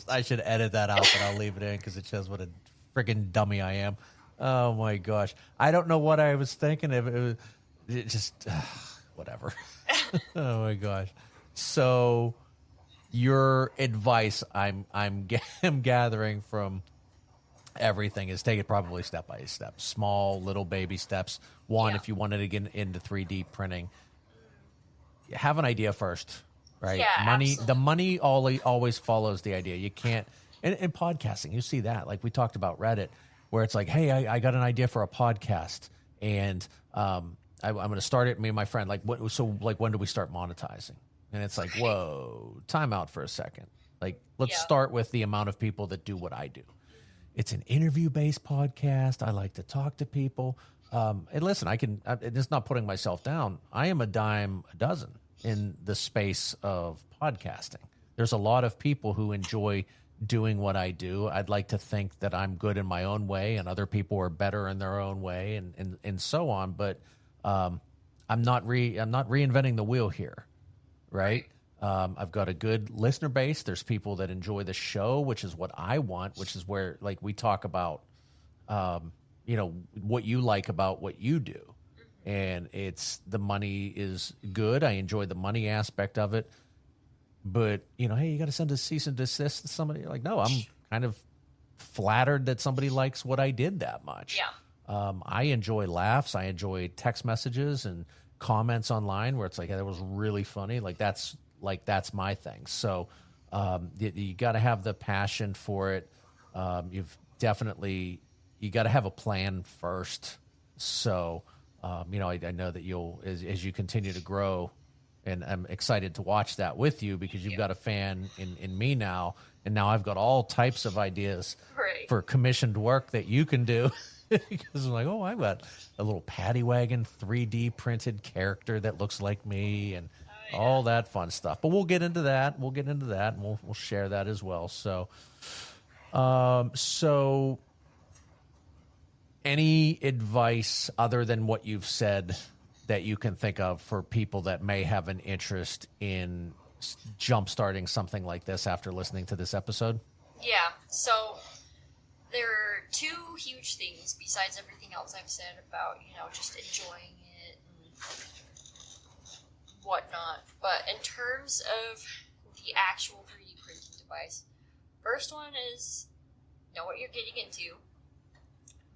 I should edit that out, but I'll leave it in because it shows what a freaking dummy I am. Oh my gosh. I don't know what I was thinking of. It just, whatever. Oh my gosh. So your advice I'm gathering from everything is take it probably step by step, small little baby steps. One, if you wanted to get into 3D printing, have an idea first, right? Yeah, absolutely. The money always follows the idea. You can't, in podcasting, you see that. Like we talked about Reddit, where it's like, hey, I got an idea for a podcast, and I'm going to start it. Me and my friend, like, when do we start monetizing? And it's like, whoa, time out for a second. Like, let's start with the amount of people that do what I do. It's an interview-based podcast. I like to talk to people. And listen, it's not putting myself down. I am a dime a dozen in the space of podcasting. There's a lot of people who enjoy doing what I do. I'd like to think that I'm good in my own way and other people are better in their own way and so on. But I'm not reinventing the wheel here, right? I've got a good listener base. There's people that enjoy the show, which is what I want, which is where like we talk about, what you like about what you do. And it's the money is good. I enjoy the money aspect of it. But, hey, you got to send a cease and desist to somebody. Like, no, I'm kind of flattered that somebody likes what I did that much. Yeah. I enjoy laughs. I enjoy text messages and comments online where it's like, hey, that was really funny. That's my thing. So you got to have the passion for it. You got to have a plan first. So, I know that you'll, as you continue to grow, and I'm excited to watch that with you because you've got a fan in me now. And now I've got all types of ideas for commissioned work that you can do. Because I'm like, oh, I've got a little Paddy Wagon 3D printed character that looks like me and all that fun stuff. But we'll get into that. And we'll share that as well. So, any advice other than what you've said that you can think of for people that may have an interest in jump-starting something like this after listening to this episode? Yeah, so there are two huge things besides everything else I've said about, just enjoying it and whatnot. But in terms of the actual 3D printing device, first one is know what you're getting into.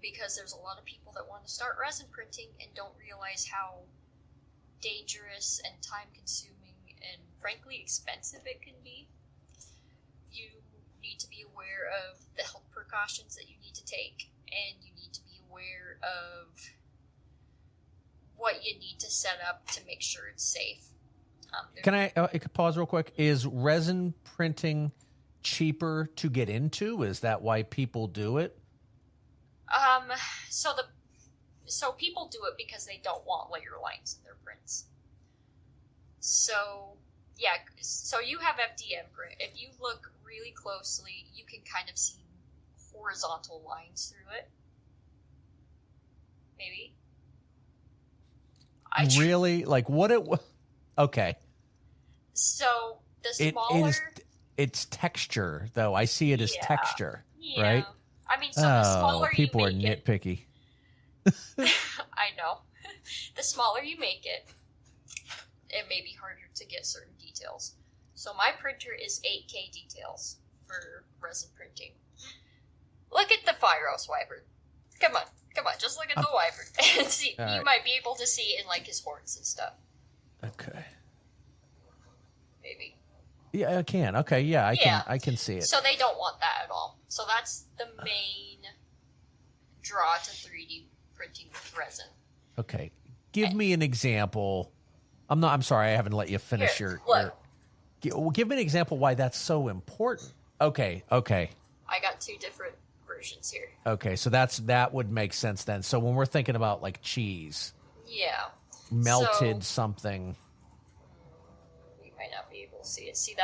Because there's a lot of people that want to start resin printing and don't realize how dangerous and time-consuming and, frankly, expensive it can be. You need to be aware of the health precautions that you need to take, and you need to be aware of what you need to set up to make sure it's safe. Can I pause real quick? Is resin printing cheaper to get into? Is that why people do it? So people do it because they don't want layer lines in their prints. So, yeah, so you have FDM print. If you look really closely, you can kind of see horizontal lines through it. Maybe. Really? Like what it... Okay. So, the smaller... It's texture, though. I see it as texture, right? I mean, so the smaller people you make are nitpicky. I know. The smaller you make it, it may be harder to get certain details. So my printer is 8K details for resin printing. Look at the fire hose wyvern. Come on, just look at the wyvern and see. All right. You might be able to see in like his horns and stuff. Okay. Maybe. Yeah, I can. Okay, yeah, I can see it. So they don't want that at all. So that's the main draw to 3D printing with resin. Okay. Give me an example. I'm sorry, I haven't let you finish give me an example why that's so important. Okay. I got two different versions here. Okay, so that would make sense then. So when we're thinking about like cheese, melted something. We might not be able to see it. See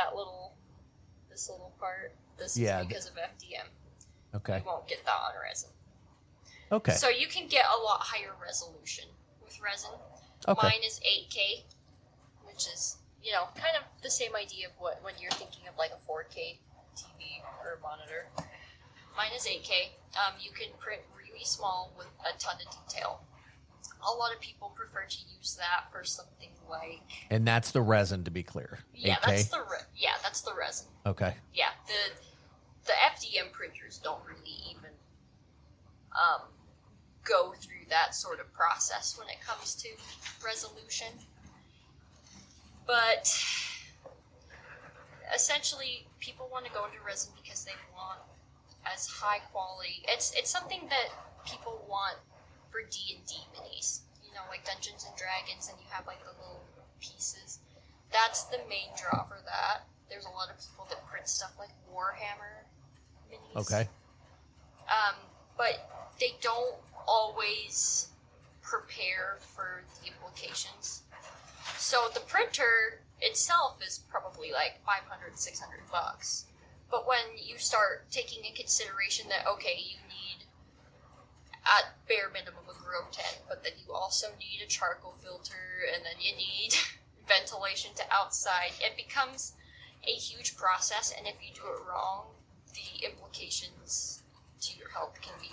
this little part? This is because of FDM. Okay. You won't get that on resin. Okay. So you can get a lot higher resolution with resin. Okay. Mine is 8K, which is, kind of the same idea of when you're thinking of like a 4K TV or monitor. Mine is 8K. You can print really small with a ton of detail. A lot of people prefer to use that for something like... And that's the resin, to be clear. Yeah, 8K? That's the resin. Okay. Yeah, the FDM printers don't really even go through that sort of process when it comes to resolution. But essentially, people want to go into resin because they want as high quality. It's something that people want for D&D minis, like Dungeons and Dragons, and you have like the little pieces. That's the main draw for that. There's a lot of people that print stuff like Warhammer minis. Okay. But they don't always prepare for the implications. So the printer itself is probably like $500, $600. But when you start taking in consideration that, okay, you need at bare minimum a grow tent, but then you also need a charcoal filter, and then you need ventilation to outside, it becomes a huge process, and if you do it wrong, the implications to your health can be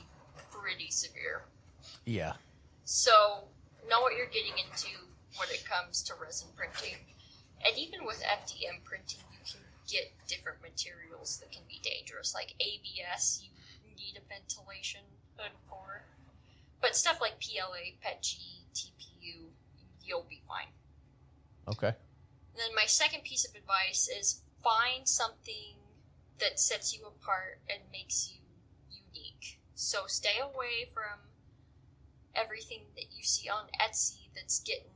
pretty severe. Yeah. So know what you're getting into when it comes to resin printing. And even with FDM printing, you can get different materials that can be dangerous. Like ABS, you need a ventilation hood for. But stuff like PLA, PETG, TPU, you'll be fine. Okay. And then my second piece of advice is find something that sets you apart and makes you unique. So stay away from everything that you see on Etsy that's getting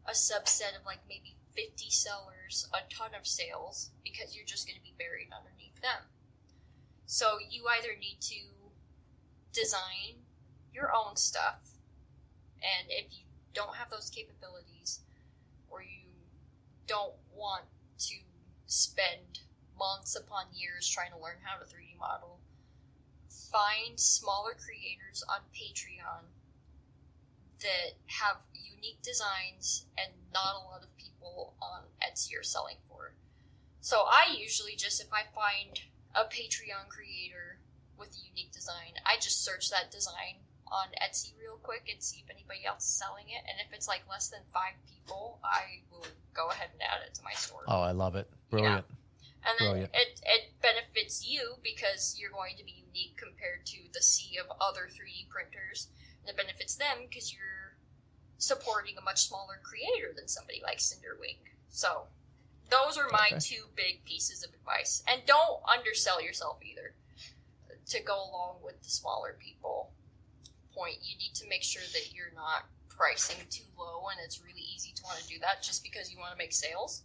a subset of like maybe 50 sellers, a ton of sales, because you're just going to be buried underneath them. So you either need to design your own stuff, and if you don't have those capabilities, or you don't want to spend months upon years trying to learn how to 3D model, find smaller creators on Patreon that have unique designs and not a lot of people on Etsy are selling for. So I usually just, if I find a Patreon creator with a unique design, I just search that design on Etsy real quick and see if anybody else is selling it. And if it's like less than 5 people, I will go ahead and add it to my store. Oh, I love it. Brilliant. Yeah. And then it benefits you because you're going to be unique compared to the sea of other 3D printers. And it benefits them because you're supporting a much smaller creator than somebody like Cinderwing. So those are my 2 big pieces of advice. And don't undersell yourself either to go along with the smaller people point. You need to make sure that you're not pricing too low, and it's really easy to want to do that just because you want to make sales.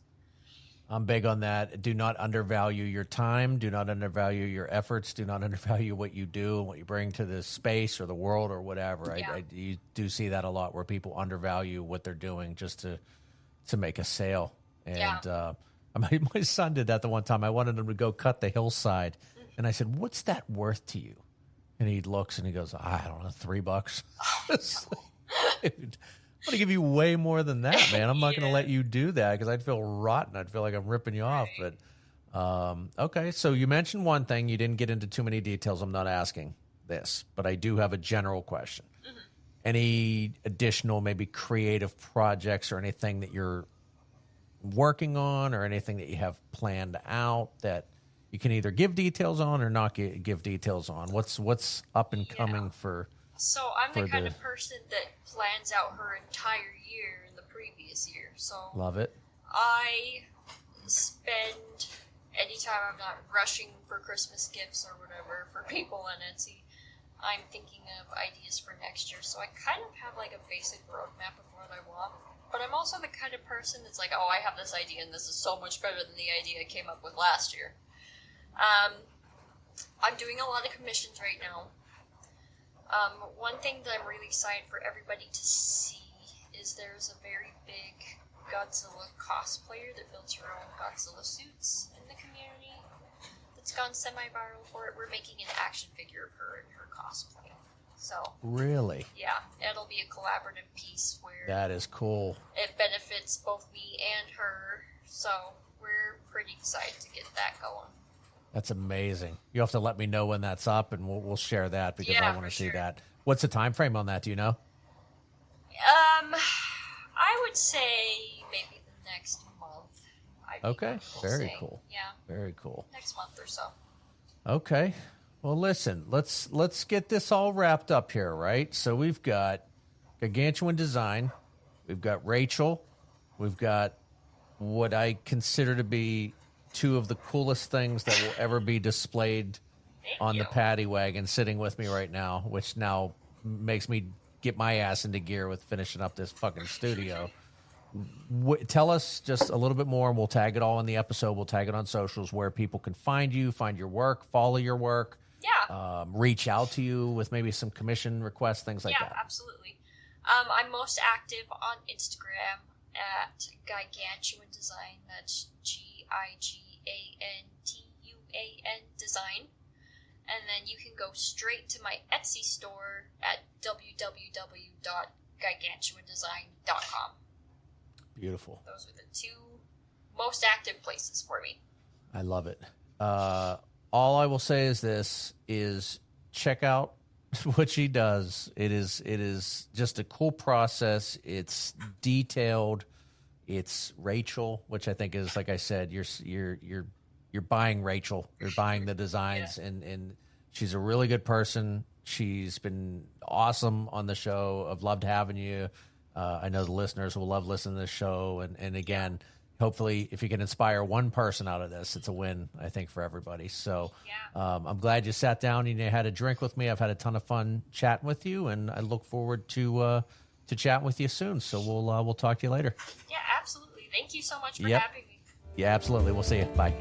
I'm big on that. Do not undervalue your time. Do not undervalue your efforts. Do not undervalue what you do and what you bring to the space or the world or whatever. Yeah. You do see that a lot where people undervalue what they're doing just to make a sale. And my son did that the one time. I wanted him to go cut the hillside. And I said, "What's that worth to you?" And he looks and he goes, "I don't know, $3." Dude, I'm going to give you way more than that, man. I'm not going to let you do that because I'd feel rotten. I'd feel like I'm ripping you off. But okay, so you mentioned one thing. You didn't get into too many details. I'm not asking this, but I do have a general question. Mm-hmm. Any additional maybe creative projects or anything that you're working on or anything that you have planned out that you can either give details on or not give details on. What's up and coming for? So I'm the kind of person that plans out her entire year in the previous year. So love it. I spend anytime I'm not rushing for Christmas gifts or whatever for people on Etsy, I'm thinking of ideas for next year. So I kind of have like a basic roadmap of what I want. But I'm also the kind of person that's like, oh, I have this idea and this is so much better than the idea I came up with last year. I'm doing a lot of commissions right now. One thing that I'm really excited for everybody to see is there's a very big Godzilla cosplayer that builds her own Godzilla suits in the community that's gone semi-viral for it. We're making an action figure of her and her cosplay. So really, yeah, it'll be a collaborative piece where that is cool. It benefits both me and her, so we're pretty excited to get that going. That's amazing. You have to let me know when that's up, and we'll share that because I want to see that. What's the time frame on that? Do you know? I would say maybe the next month. Okay, very cool. Yeah, very cool. Next month or so. Okay. Well, listen, let's get this all wrapped up here, right? So we've got Gigantuan Design, we've got Rachel, we've got what I consider to be two of the coolest things that will ever be displayed on the Paddy Wagon sitting with me right now, which now makes me get my ass into gear with finishing up this fucking studio. Tell us just a little bit more, and we'll tag it all in the episode. We'll tag it on socials where people can find you, find your work, follow your work. Yeah. Reach out to you with maybe some commission requests, things like that. Yeah, absolutely. I'm most active on Instagram at Gigantuan Design. That's GIGANTUAN Design. And then you can go straight to my Etsy store at www.gigantuandesign.com. Beautiful. Those are the two most active places for me. I love it. All I will say is this: is check out what she does. It is just a cool process. It's detailed. It's Rachel, which I think is, like I said, you're buying Rachel. You're buying the designs, and she's a really good person. She's been awesome on the show. I've loved having you. I know the listeners will love listening to this show. And again, hopefully, if you can inspire one person out of this, it's a win, I think, for everybody. So I'm glad you sat down and you had a drink with me. I've had a ton of fun chatting with you, and I look forward to chatting with you soon. So we'll talk to you later. Yeah, absolutely. Thank you so much for having me. Yeah, absolutely. We'll see you. Bye.